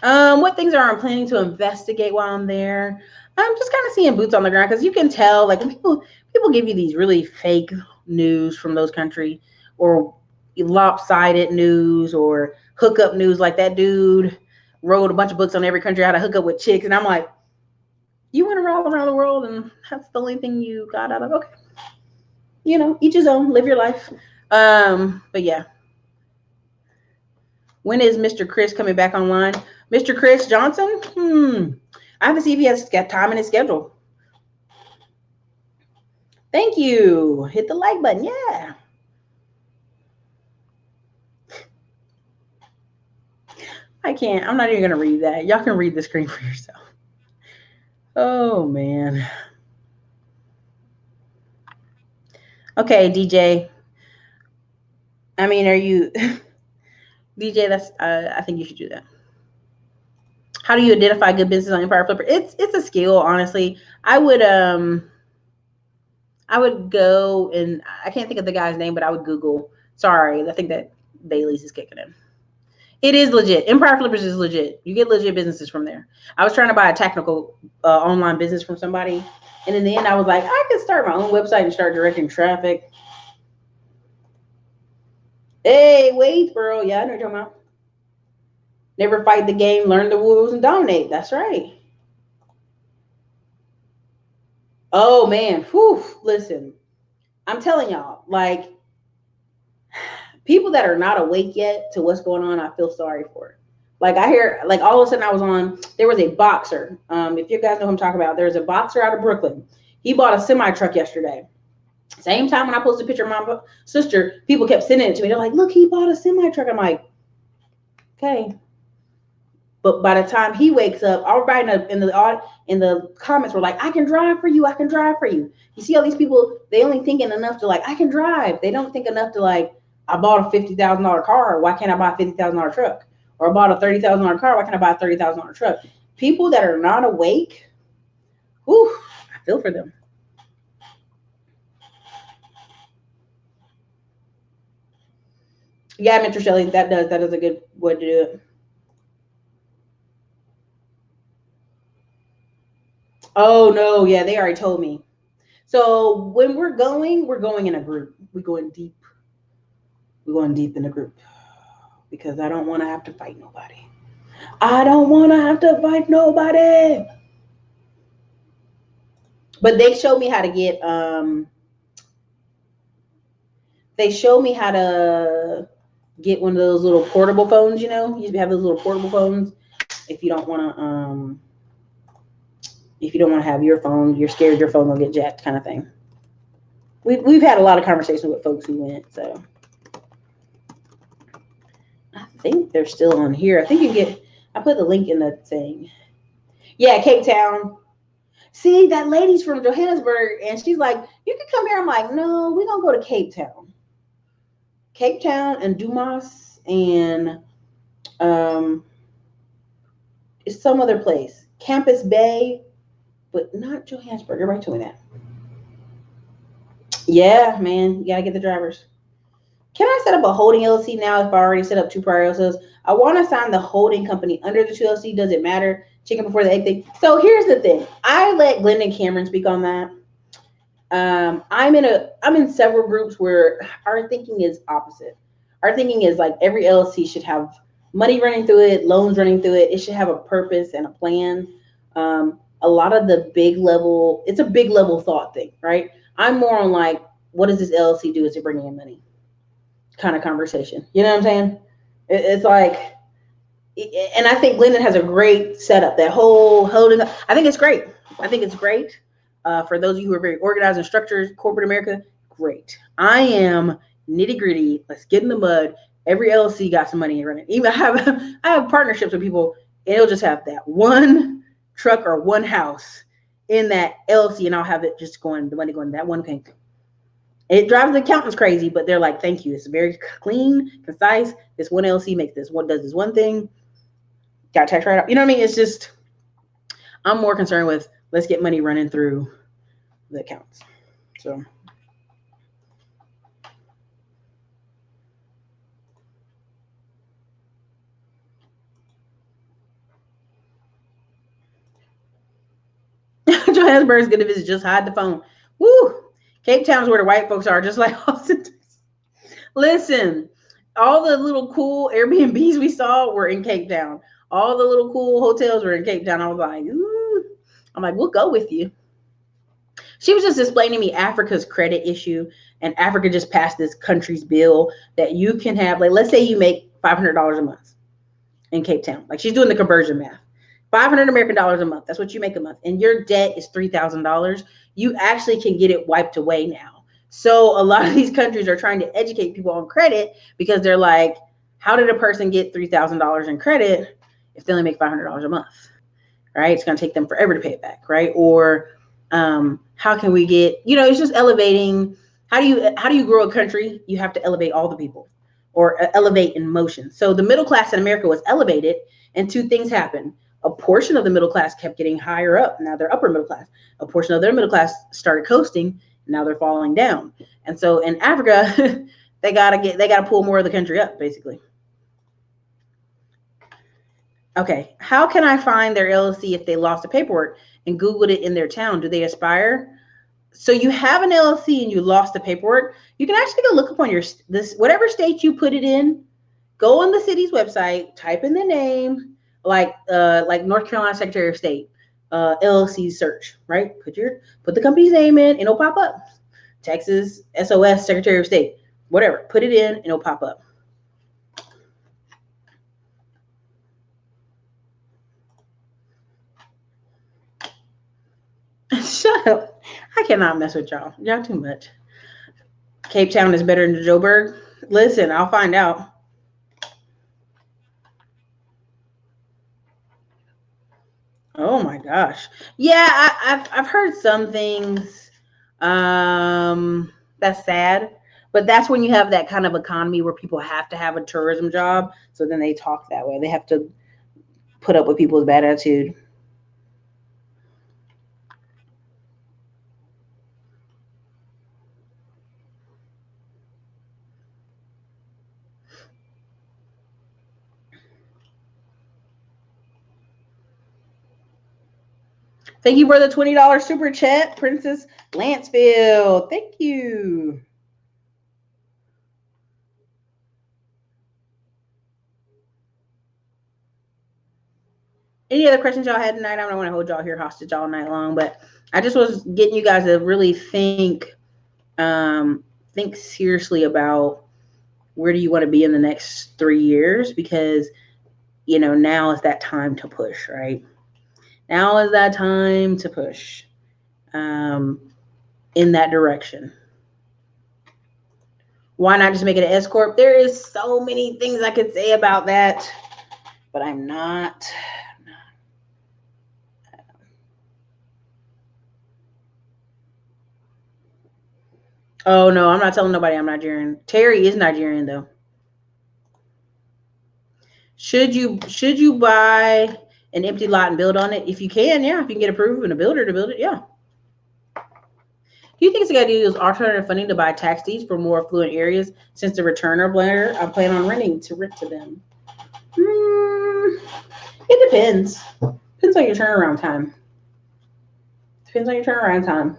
What things are I'm planning to investigate while I'm there? I'm just kind of seeing boots on the ground, because you can tell, like, when people give you these really fake news from those countries, or lopsided news, or hookup news. Like that dude wrote a bunch of books on every country how to hook up with chicks, and I'm like, you went all around the world and that's the only thing you got out of? Okay, each his own. Live your life. But yeah. When is Mr. Chris coming back online? Mr. Chris Johnson? I have to see if he has time in his schedule. Thank you. Hit the like button. Yeah. I can't. I'm not even going to read that. Y'all can read the screen for yourself. Oh, man. Okay, DJ. I mean, are you... DJ, that's... I think you should do that. How do you identify good business on Empire Flipper? It's a skill, honestly. I would go, and I can't think of the guy's name, but I would Google. Sorry, I think that Bailey's is kicking in. It is legit. Empire Flippers is legit. You get legit businesses from there. I was trying to buy a technical online business from somebody, and in the end, I was like, I could start my own website and start directing traffic. Hey, Wadesboro. Yeah, I know what you're talking about. Never fight the game, learn the rules, and dominate. That's right. Oh, man. Whew. Listen, I'm telling y'all, like, people that are not awake yet to what's going on, I feel sorry for. Like, I hear, like, all of a sudden I was on, there was a boxer. If you guys know who I'm talking about, there's a boxer out of Brooklyn. He bought a semi truck yesterday. Same time when I posted a picture of my sister, people kept sending it to me. They're like, look, he bought a semi truck. I'm like, okay. But by the time he wakes up, everybody in the comments were like, I can drive for you. I can drive for you. You see all these people, they only thinking enough to like, I can drive. They don't think enough to like, I bought a $50,000 car. Why can't I buy a $50,000 truck? Or I bought a $30,000 car. Why can't I buy a $30,000 truck? People that are not awake, whew, I feel for them. Yeah, Mr. Shelley, that is a good way to do it. Oh no, yeah, they already told me. So when we're going in a group. We're going deep. We're going deep in a group because I don't want to have to fight nobody. I don't want to have to fight nobody. But they showed me how to get. They showed me how to get one of those little portable phones. You have those little portable phones. If you don't want to, have your phone, you're scared your phone will get jacked, kind of thing. We've had a lot of conversations with folks who went, so I think they're still on here. I think you get. I put the link in the thing. Yeah, Cape Town. See, that lady's from Johannesburg, and she's like, you can come here. I'm like, no, we're going to go to Cape Town. Cape Town and Dumas and it's some other place. Campus Bay, but not Johannesburg. Everybody told me that. Yeah, man, you got to get the drivers. Can I set up a holding LLC now if I already set up 2 prior LLCs? I want to sign the holding company under the 2 LLC. Does it matter? Chicken before the egg thing. So here's the thing. I let Glendon Cameron speak on that. I'm in several groups where our thinking is opposite. Our thinking is like every LLC should have money running through it, loans running through it. It should have a purpose and a plan. A lot of the big level, it's a big level thought thing, right? I'm more on like, what does this LLC do? Is it bringing in money? Kind of conversation. You know what I'm saying? It's like, and I think Glendon has a great setup. That whole holding, I think it's great. For those of you who are very organized and structured, corporate America, great. I am nitty gritty. Let's get in the mud. Every LLC got some money running. Even I have partnerships with people, and it'll just have that one truck or one house, in that LLC, and I'll have it just going, the money going to that one account. It drives the accountants crazy, but they're like, thank you. It's very clean, concise. This one LLC makes this one, does this one thing. Got tax write-off. You know what I mean? It's just, I'm more concerned with let's get money running through the accounts. So. Johannesburg is going to visit. Just hide the phone. Woo! Cape Town is where the white folks are, just like Austin. Listen, all the little cool Airbnbs we saw were in Cape Town. All the little cool hotels were in Cape Town. I was like, ooh. I'm like, we'll go with you. She was just explaining to me Africa's credit issue, and Africa just passed this country's bill that you can have, like, let's say you make $500 a month in Cape Town. Like, she's doing the conversion math. 500 American dollars a month. That's what you make a month. And your debt is $3,000. You actually can get it wiped away now. So a lot of these countries are trying to educate people on credit because they're like, how did a person get $3,000 in credit if they only make $500 a month? Right? It's going to take them forever to pay it back. Right? Or how can we get, it's just elevating. How do you grow a country? You have to elevate all the people, or elevate in motion. So the middle class in America was elevated, and two things happened. A portion of the middle class kept getting higher up. Now they're upper middle class. A portion of their middle class started coasting. Now they're falling down. And so in Africa, they gotta pull more of the country up, basically. Okay, how can I find their LLC if they lost the paperwork and Googled it in their town? Do they aspire? So you have an LLC and you lost the paperwork. You can actually go look up on whatever state you put it in. Go on the city's website, type in the name. Like North Carolina Secretary of State, LLC search, right? Put the company's name in and it'll pop up. Texas SOS Secretary of State, whatever. Put it in and it'll pop up. Shut up. I cannot mess with y'all. Y'all too much. Cape Town is better than Joburg. Listen, I'll find out. Oh my gosh. Yeah, I've heard some things. That's sad. But that's when you have that kind of economy where people have to have a tourism job. So then they talk that way. They have to put up with people's bad attitude. Thank you for the $20 super chat, Princess Lancefield. Thank you. Any other questions y'all had tonight? I don't want to hold y'all here hostage all night long, but I just was getting you guys to really think seriously about where do you want to be in the next 3 years, because now is that time to push, right? Now is that time to push in that direction. Why not just make it an S Corp? There is so many things I could say about that, but I'm not. Oh no, I'm not telling nobody I'm Nigerian. Terry is Nigerian though. Should you buy an empty lot and build on it? If you can, yeah. If you can get approved and a builder to build it, yeah. Do you think it's a good idea to use alternative funding to buy tax deeds for more affluent areas since the return are better? I plan on renting to rent to them. It depends. Depends on your turnaround time.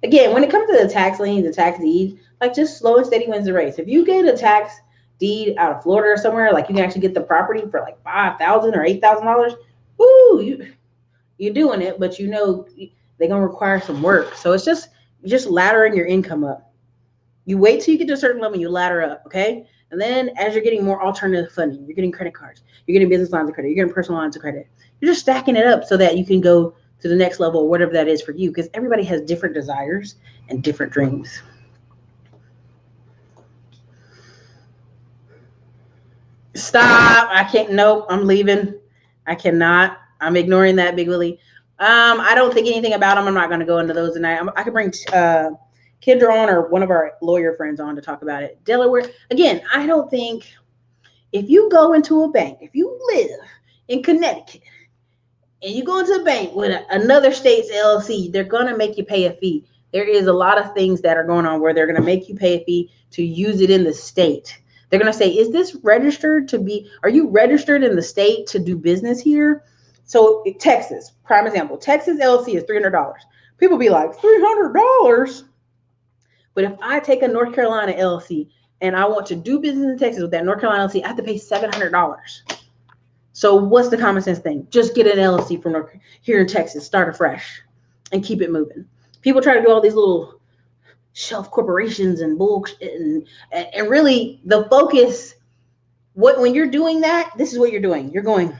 Again, when it comes to the tax liens, the tax deed, like just slow and steady wins the race. If you get a tax deed out of Florida or somewhere, like you can actually get the property for like $5,000 or $8,000. Woo, you're doing it, but they're gonna require some work. So it's just laddering your income up. You wait till you get to a certain level, you ladder up, okay? And then as you're getting more alternative funding, you're getting credit cards, you're getting business lines of credit, you're getting personal lines of credit. You're just stacking it up so that you can go to the next level, whatever that is for you, because everybody has different desires and different dreams. Stop. I can't. Nope. I'm leaving. I cannot. I'm ignoring that, Big Willie. I don't think anything about them. I'm not going to go into those tonight. I could bring Kendra on or one of our lawyer friends on to talk about it. Delaware, again, I don't think if you go into a bank, if you live in Connecticut and you go into a bank with another state's LLC, they're going to make you pay a fee. There is a lot of things that are going on where they're going to make you pay a fee to use it in the state. They're going to say, is this registered to be, are you registered in the state to do business here? So Texas, prime example, Texas LLC is $300. People be like, $300? But if I take a North Carolina LLC and I want to do business in Texas with that North Carolina LLC, I have to pay $700. So what's the common sense thing? Just get an LLC from here in Texas, start afresh, and keep it moving. People try to do all these little shelf corporations and bullshit, and really the focus, when you're doing that, this is what you're doing. You're going,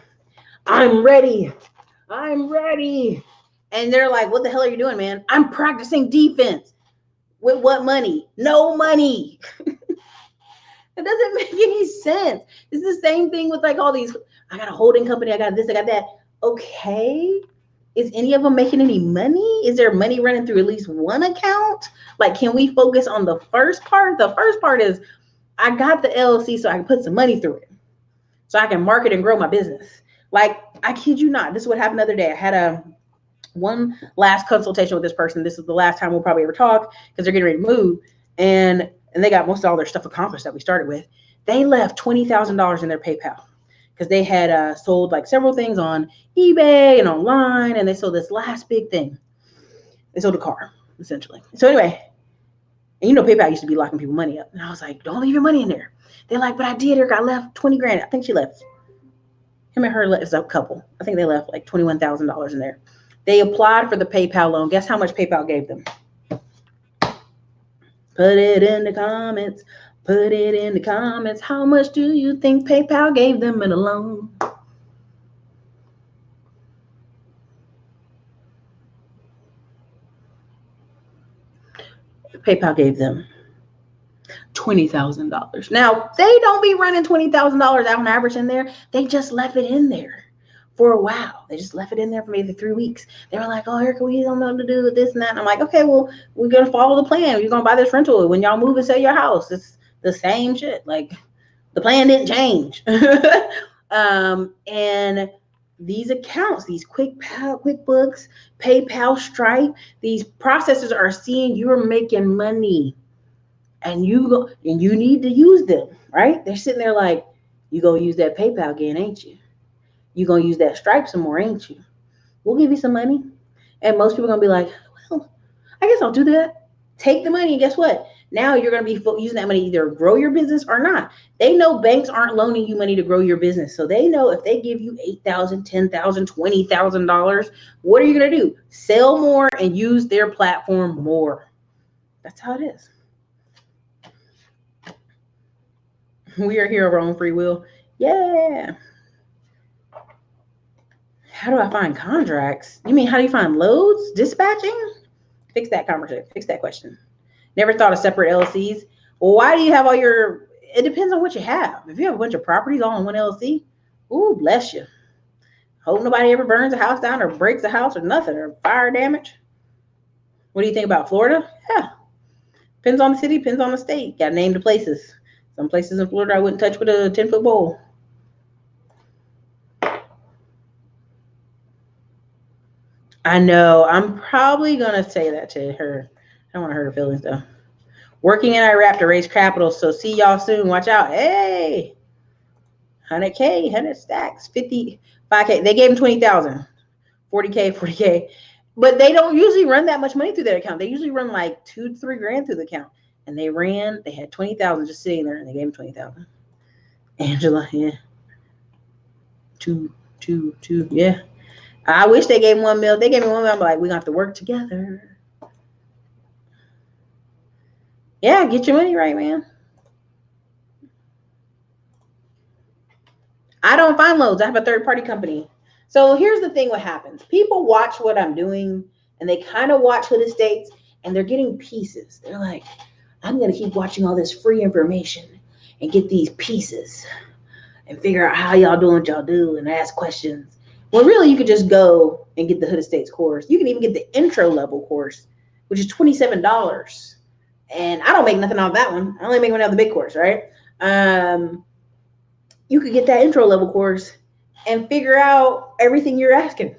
I'm ready. And they're like, what the hell are you doing, man? I'm practicing defense. With what money? No money. It doesn't make any sense. It's the same thing with like all these, I got a holding company, I got this, I got that. Okay. Is any of them making any money? Is there money running through at least one account? Like, can we focus on the first part? The first part is I got the LLC so I can put some money through it, so I can market and grow my business. Like, I kid you not, this is what happened the other day. I had one last consultation with this person. This is the last time we'll probably ever talk because they're getting ready to move. And they got most of all their stuff accomplished that we started with. They left $20,000 in their PayPal because they had sold like several things on eBay and online. And they sold this last big thing. They sold a car, essentially. So anyway, and you know, PayPal used to be locking people money up. And I was like, don't leave your money in there. They're like, but I did. I left 20 grand. I think she left. Him and her is a couple. I think they left like $21,000 in there. They applied for the PayPal loan. Guess how much PayPal gave them? Put it in the comments. Put it in the comments. How much do you think PayPal gave them in a loan? PayPal gave them $20,000. Now, they don't be running $20,000 out on average in there. They just left it in there for a while. They just left it in there for maybe 3 weeks. They were like, oh, Erica, we don't know what to do with this and that. And I'm like, okay, well, we're going to follow the plan. You're going to buy this rental. When y'all move and sell your house, it's the same shit. Like, the plan didn't change. And these accounts, these QuickBooks, PayPal, Stripe, these processors are seeing you're making money. And you need to use them, right? They're sitting there like, you gonna use that PayPal again, ain't you? You gonna use that Stripe some more, ain't you? We'll give you some money. And most people are gonna be like, well, I guess I'll do that. Take the money, and guess what? Now you're gonna be using that money to either grow your business or not. They know banks aren't loaning you money to grow your business. So they know if they give you $8,000, $10,000, $20,000, what are you gonna do? Sell more and use their platform more. That's how it is. We are here of our own free will. Yeah. How do I find contracts? You mean, how do you find loads? Dispatching? Fix that conversation. Fix that question. Never thought of separate LLCs. Well, why do you have all your, it depends on what you have. If you have a bunch of properties all in one LLC, ooh, bless you. Hope nobody ever burns a house down or breaks a house or nothing or fire damage. What do you think about Florida? Yeah. Depends on the city, depends on the state. Got to name the places. Some places in Florida I wouldn't touch with a 10-foot pole. I know. I'm probably going to say that to her. I don't want to hurt her feelings, though. Working in IRAP to raise capital. So see y'all soon. Watch out. Hey. 100K, 100 stacks, 55K. They gave him 20,000. 40K. But they don't usually run that much money through that account. They usually run like 2 to 3 grand through the account. And they had 20,000 just sitting there, and they gave him 20,000. Angela, yeah. Two, yeah. I wish they gave him $1 million. They gave me $1 million. I'm like, we're going to have to work together. Yeah, get your money right, man. I don't find loads. I have a third-party company. So here's the thing what happens. People watch what I'm doing, and they kind of watch hood estates, and they're getting pieces. They're like, I'm going to keep watching all this free information and get these pieces and figure out how y'all doing what y'all do and ask questions. Well, really, you could just go and get the Hood Estates course. You can even get the intro level course, which is $27. And I don't make nothing off that one. I only make money off the big course, right? You could get that intro level course and figure out everything you're asking,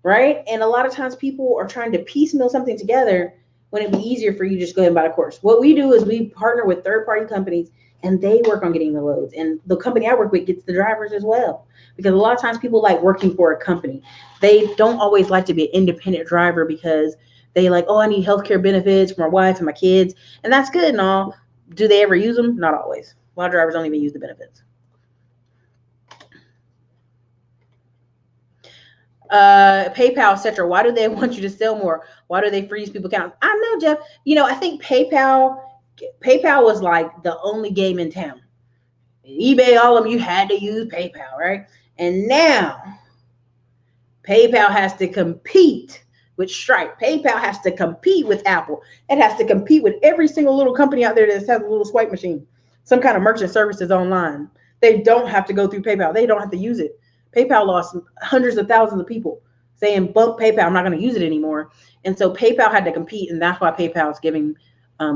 right? And a lot of times people are trying to piecemeal something together when it'd be easier for you to just go ahead and buy a course. What we do is we partner with third-party companies, and they work on getting the loads. And the company I work with gets the drivers as well. Because a lot of times people like working for a company. They don't always like to be an independent driver because they like, oh, I need healthcare benefits for my wife and my kids. And that's good and all. Do they ever use them? Not always. A lot of drivers don't even use the benefits. PayPal, etc. Why do they want you to sell more? Why do they freeze people accounts? I know, Jeff. I think PayPal was like the only game in town. eBay, all of them, you had to use PayPal, right? And now PayPal has to compete with Stripe. PayPal has to compete with Apple. It has to compete with every single little company out there that has a little swipe machine, some kind of merchant services online. They don't have to go through PayPal. They don't have to use it. PayPal lost hundreds of thousands of people saying, bump PayPal, I'm not going to use it anymore. And so PayPal had to compete, and that's why PayPal is giving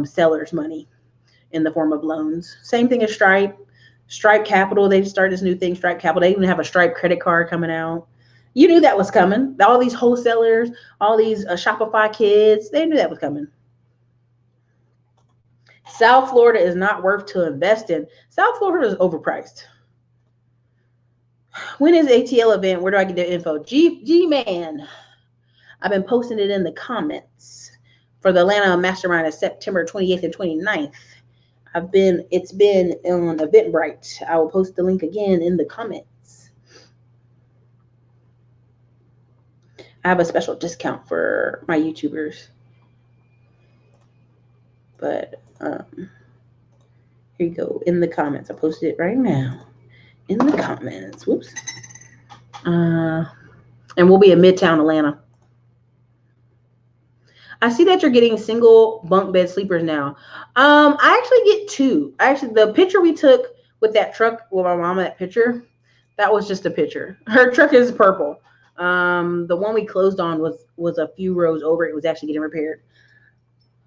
sellers money in the form of loans. Same thing as Stripe. Stripe Capital, they started this new thing, Stripe Capital. They even have a Stripe credit card coming out. You knew that was coming. All these wholesalers, all these Shopify kids, they knew that was coming. South Florida is not worth to invest in. South Florida is overpriced. When is ATL event? Where do I get the info? G-Man. I've been posting it in the comments for the Atlanta Mastermind of September 28th and 29th. It's been on Eventbrite. I will post the link again in the comments. I have a special discount for my YouTubers. But here you go, in the comments. I posted it right now. In the comments. Whoops. And we'll be in Midtown Atlanta. I see that you're getting single bunk bed sleepers now. I actually get two. The picture we took with that truck with my mama, that picture, that was just a picture. Her truck is purple. The one we closed on was a few rows over. It was actually getting repaired.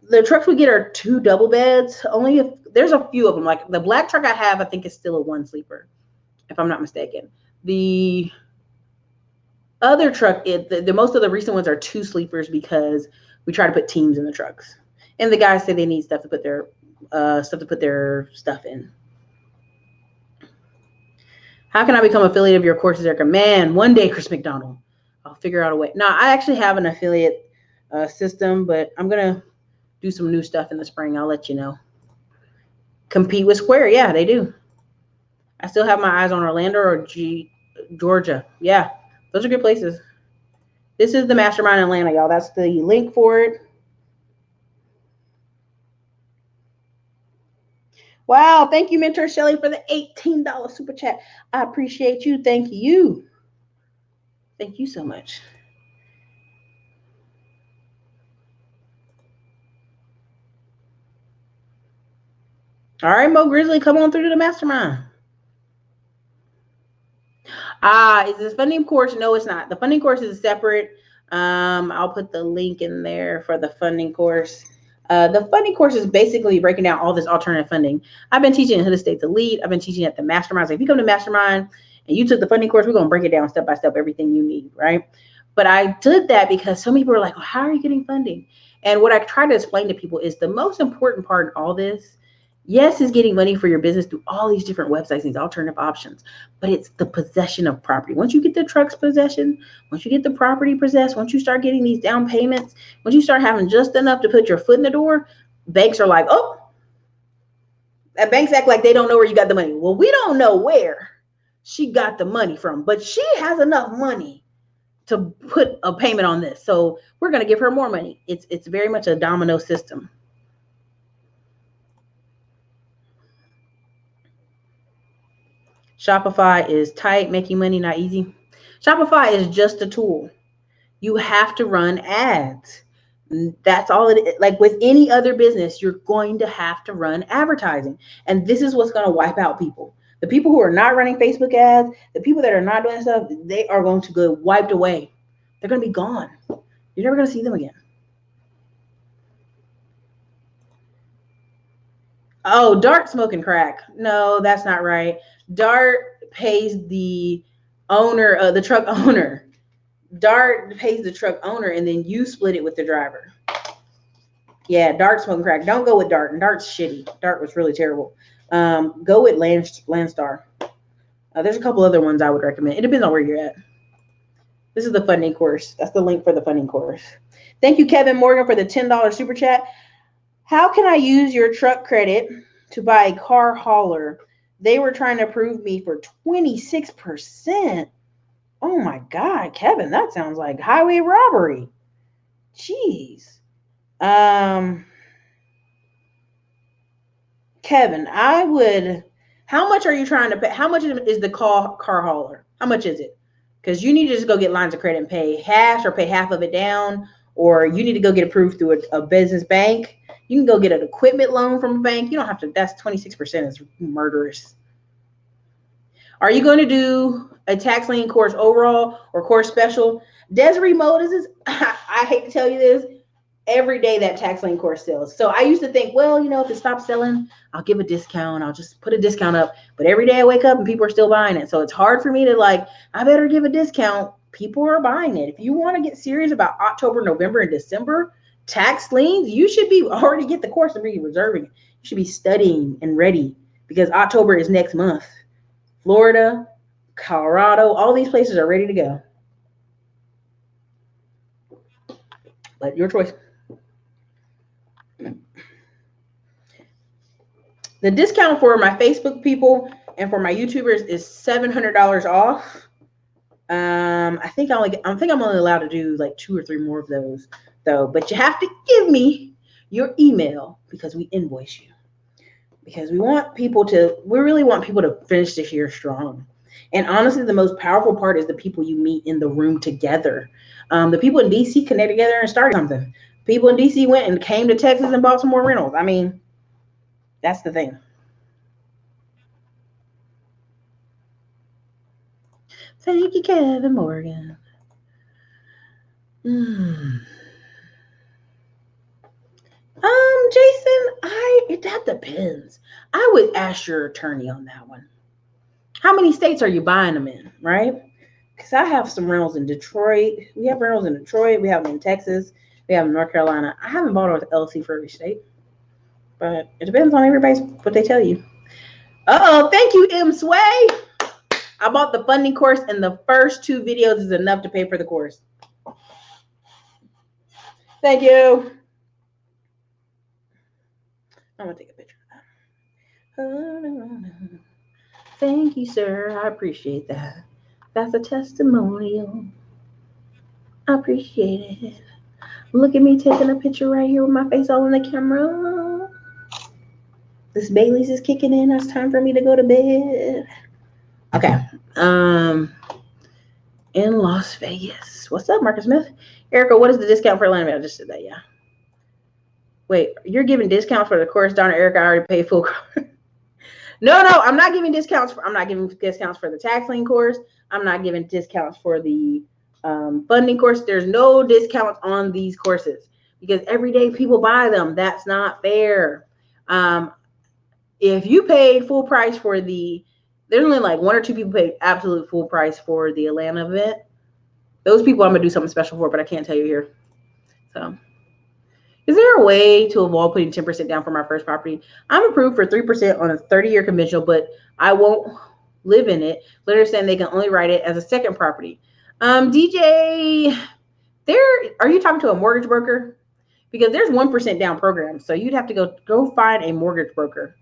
The trucks we get are two double beds. Only if there's a few of them. Like the black truck I have, I think is still a one sleeper, if I'm not mistaken. The other truck, the most of the recent ones are two sleepers because we try to put teams in the trucks, and the guys say they need stuff to put their stuff in. How can I become affiliate of your courses, Erica? Man, one day, Chris McDonald, I'll figure out a way. Now, I actually have an affiliate system, but I'm gonna do some new stuff in the spring. I'll let you know. Compete with Square, yeah, they do. I still have my eyes on Orlando or Georgia. Yeah, those are good places. This is the Mastermind Atlanta, y'all. That's the link for it. Wow, thank you, Mentor Shelly, for the $18 super chat. I appreciate you. Thank you. Thank you so much. All right, Mo Grizzly, come on through to the Mastermind. Is this funding course? No, it's not. The funding course is separate. I'll put the link in there for the funding course. The funding course is basically breaking down all this alternative funding. I've been teaching at Hood Estates Elite. I've been teaching at the Mastermind. So if you come to Mastermind and you took the funding course, we're going to break it down step by step, everything you need, right? But I did that because some people are like, well, how are you getting funding? And what I try to explain to people is the most important part in all this, yes, is getting money for your business through all these different websites, these alternative options, but it's the possession of property. Once you get the truck's possession, once you get the property possessed, once you start getting these down payments, once you start having just enough to put your foot in the door, banks are like, oh, and banks act like they don't know where you got the money. Well, we don't know where she got the money from, but she has enough money to put a payment on this. So we're going to give her more money. It's very much a domino system. Shopify is tight, making money not easy. Shopify is just a tool. You have to run ads. That's all it is. Like with any other business, you're going to have to run advertising. And this is what's going to wipe out people. The people who are not running Facebook ads, the people that are not doing stuff, they are going to go wiped away They're going to be gone. You're never going to see them again. Oh, Dart smoking crack. No, that's not right. Dart pays the owner, the truck owner. Dart pays the truck owner, and then you split it with the driver. Yeah, Dart smoking crack. Don't go with Dart. And Dart's shitty. Dart was really terrible. Go with Landstar. There's a couple other ones I would recommend. It depends on where you're at. This is the funding course. That's the link for the funding course. Thank you, Kevin Morgan, for the $10 super chat. How can I use your truck credit to buy a car hauler? They were trying to approve me for 26%. Oh my God, Kevin, that sounds like highway robbery. Jeez. Kevin, how much are you trying to pay? How much is the car hauler? How much is it? Because you need to just go get lines of credit and pay half or pay half of it down, or you need to go get approved through a business bank. You can go get an equipment loan from a bank. You don't have to, that's 26% is murderous. Are you going to do a tax lien course overall or course special? Desiree Moses, I hate to tell you this, every day that tax lien course sells. So I used to think, well, if it stops selling, I'll give a discount. I'll just put a discount up. But every day I wake up and people are still buying it. So it's hard for me to I better give a discount. People are buying it. If you want to get serious about October, November, and December tax liens, you should be already get the course and be reserving it. You should be studying and ready because October is next month. Florida, Colorado, all these places are ready to go. But your choice. The discount for my Facebook people and for my YouTubers is $700 off. I think I'm only allowed to do 2 or 3 more of those though. But you have to give me your email because we invoice you. Because we really want people to finish this year strong. And honestly, the most powerful part is the people you meet in the room together. The people in DC connected together and started something. People in DC went and came to Texas and bought some more rentals. I mean, that's the thing. Thank you, Kevin Morgan. Jason, that depends. I would ask your attorney on that one. How many states are you buying them in, right? Because I have some rentals in Detroit. We have rentals in Detroit. We have them in Texas. We have them in North Carolina. I haven't bought an LLC for every state. But it depends on everybody's what they tell you. Thank you, M. Sway. I bought the funding course, and the first 2 videos is enough to pay for the course. Thank you. I'm going to take a picture of that. Thank you, sir. I appreciate that. That's a testimonial. I appreciate it. Look at me taking a picture right here with my face all in the camera. This Bailey's is kicking in. It's time for me to go to bed. Okay. In Las Vegas. What's up, Marcus Smith? Erica, what is the discount for land? I just said that, yeah. Wait, you're giving discounts for the course, Donna? Erica, I already paid full. No, I'm not giving discounts. I'm not giving discounts for the tax lien course. I'm not giving discounts for the funding course. There's no discounts on these courses because every day people buy them. That's not fair. If you paid full price for there's only 1 or 2 people paid absolute full price for the Atlanta event. Those people I'm going to do something special for, but I can't tell you here. So, is there a way to avoid putting 10% down for my first property? I'm approved for 3% on a 30-year conventional, but I won't live in it. Letter saying they can only write it as a second property. DJ, are you talking to a mortgage broker? Because there's 1% down programs. So you'd have to go find a mortgage broker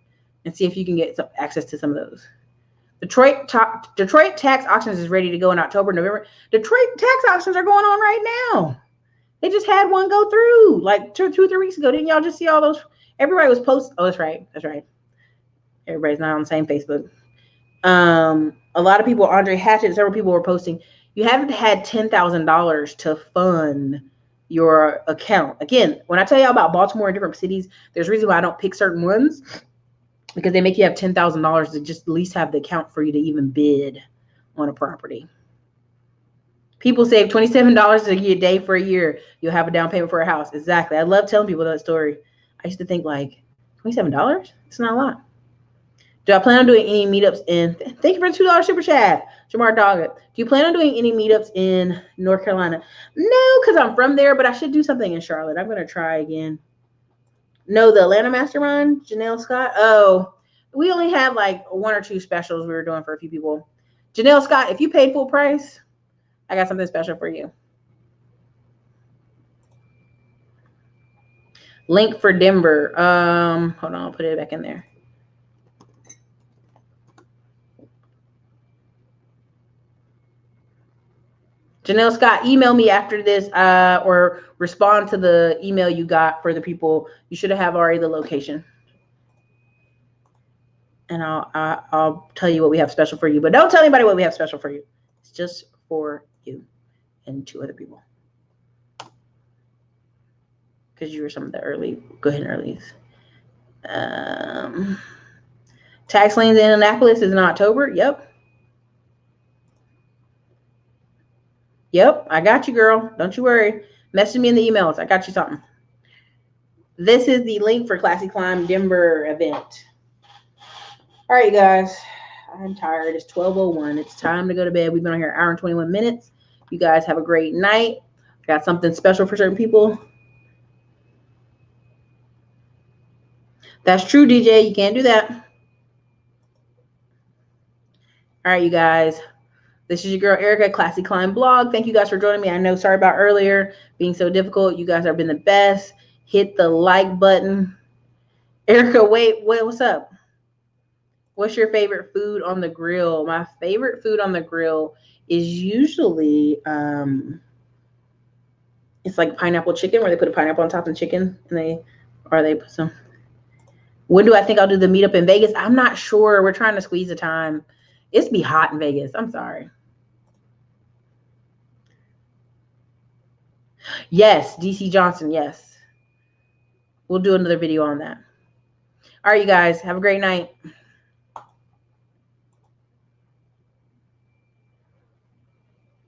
and see if you can get some access to some of those. Detroit tax auctions is ready to go in October, November. Detroit tax auctions are going on right now. They just had one go through 2 or 3 weeks ago. Didn't y'all just see all those? Everybody was posting. Oh, that's right. Everybody's not on the same Facebook. A lot of people, Andre Hatchett, several people were posting. You haven't had $10,000 to fund your account. Again, when I tell you about Baltimore and different cities, there's a reason why I don't pick certain ones. Because they make you have $10,000 to just at least have the account for you to even bid on a property. People save $27 a day for a year. You'll have a down payment for a house. Exactly. I love telling people that story. I used to think like $27? It's not a lot. Do I plan on doing any meetups in? Thank you for the $2 super chat, Jamar Doggett. Do you plan on doing any meetups in North Carolina? No, because I'm from there, but I should do something in Charlotte. I'm gonna try again. No, the Atlanta Mastermind, Janelle Scott. Oh, we only had like 1 or 2 specials we were doing for a few people. Janelle Scott, if you paid full price, I got something special for you. Link for Denver. Hold on, I'll put it back in there. Janelle Scott, email me after this or respond to the email you got for the people. You should have already the location. And I'll tell you what we have special for you. But don't tell anybody what we have special for you. It's just for you and 2 other people. Because you were some of the early, go ahead and earlies. Tax liens in Annapolis is in October. Yep. Yep, I got you, girl. Don't you worry. Message me in the emails. I got you something. This is the link for Classy Climb Denver event. All right, you guys. I'm tired. It's 12:01. It's time to go to bed. We've been on here an hour and 21 minutes. You guys have a great night. Got something special for certain people. That's true, DJ. You can't do that. All right, you guys. This is your girl, Erica, Classy Climb Blog. Thank you guys for joining me. I know, sorry about earlier being so difficult. You guys have been the best. Hit the like button. Erica, wait, what's up? What's your favorite food on the grill? My favorite food on the grill is usually, it's like pineapple chicken, where they put a pineapple on top of the chicken and they put some. When do I think I'll do the meetup in Vegas? I'm not sure. We're trying to squeeze the time. It's be hot in Vegas. I'm sorry. Yes, DC Johnson. Yes. We'll do another video on that. All right, you guys. Have a great night.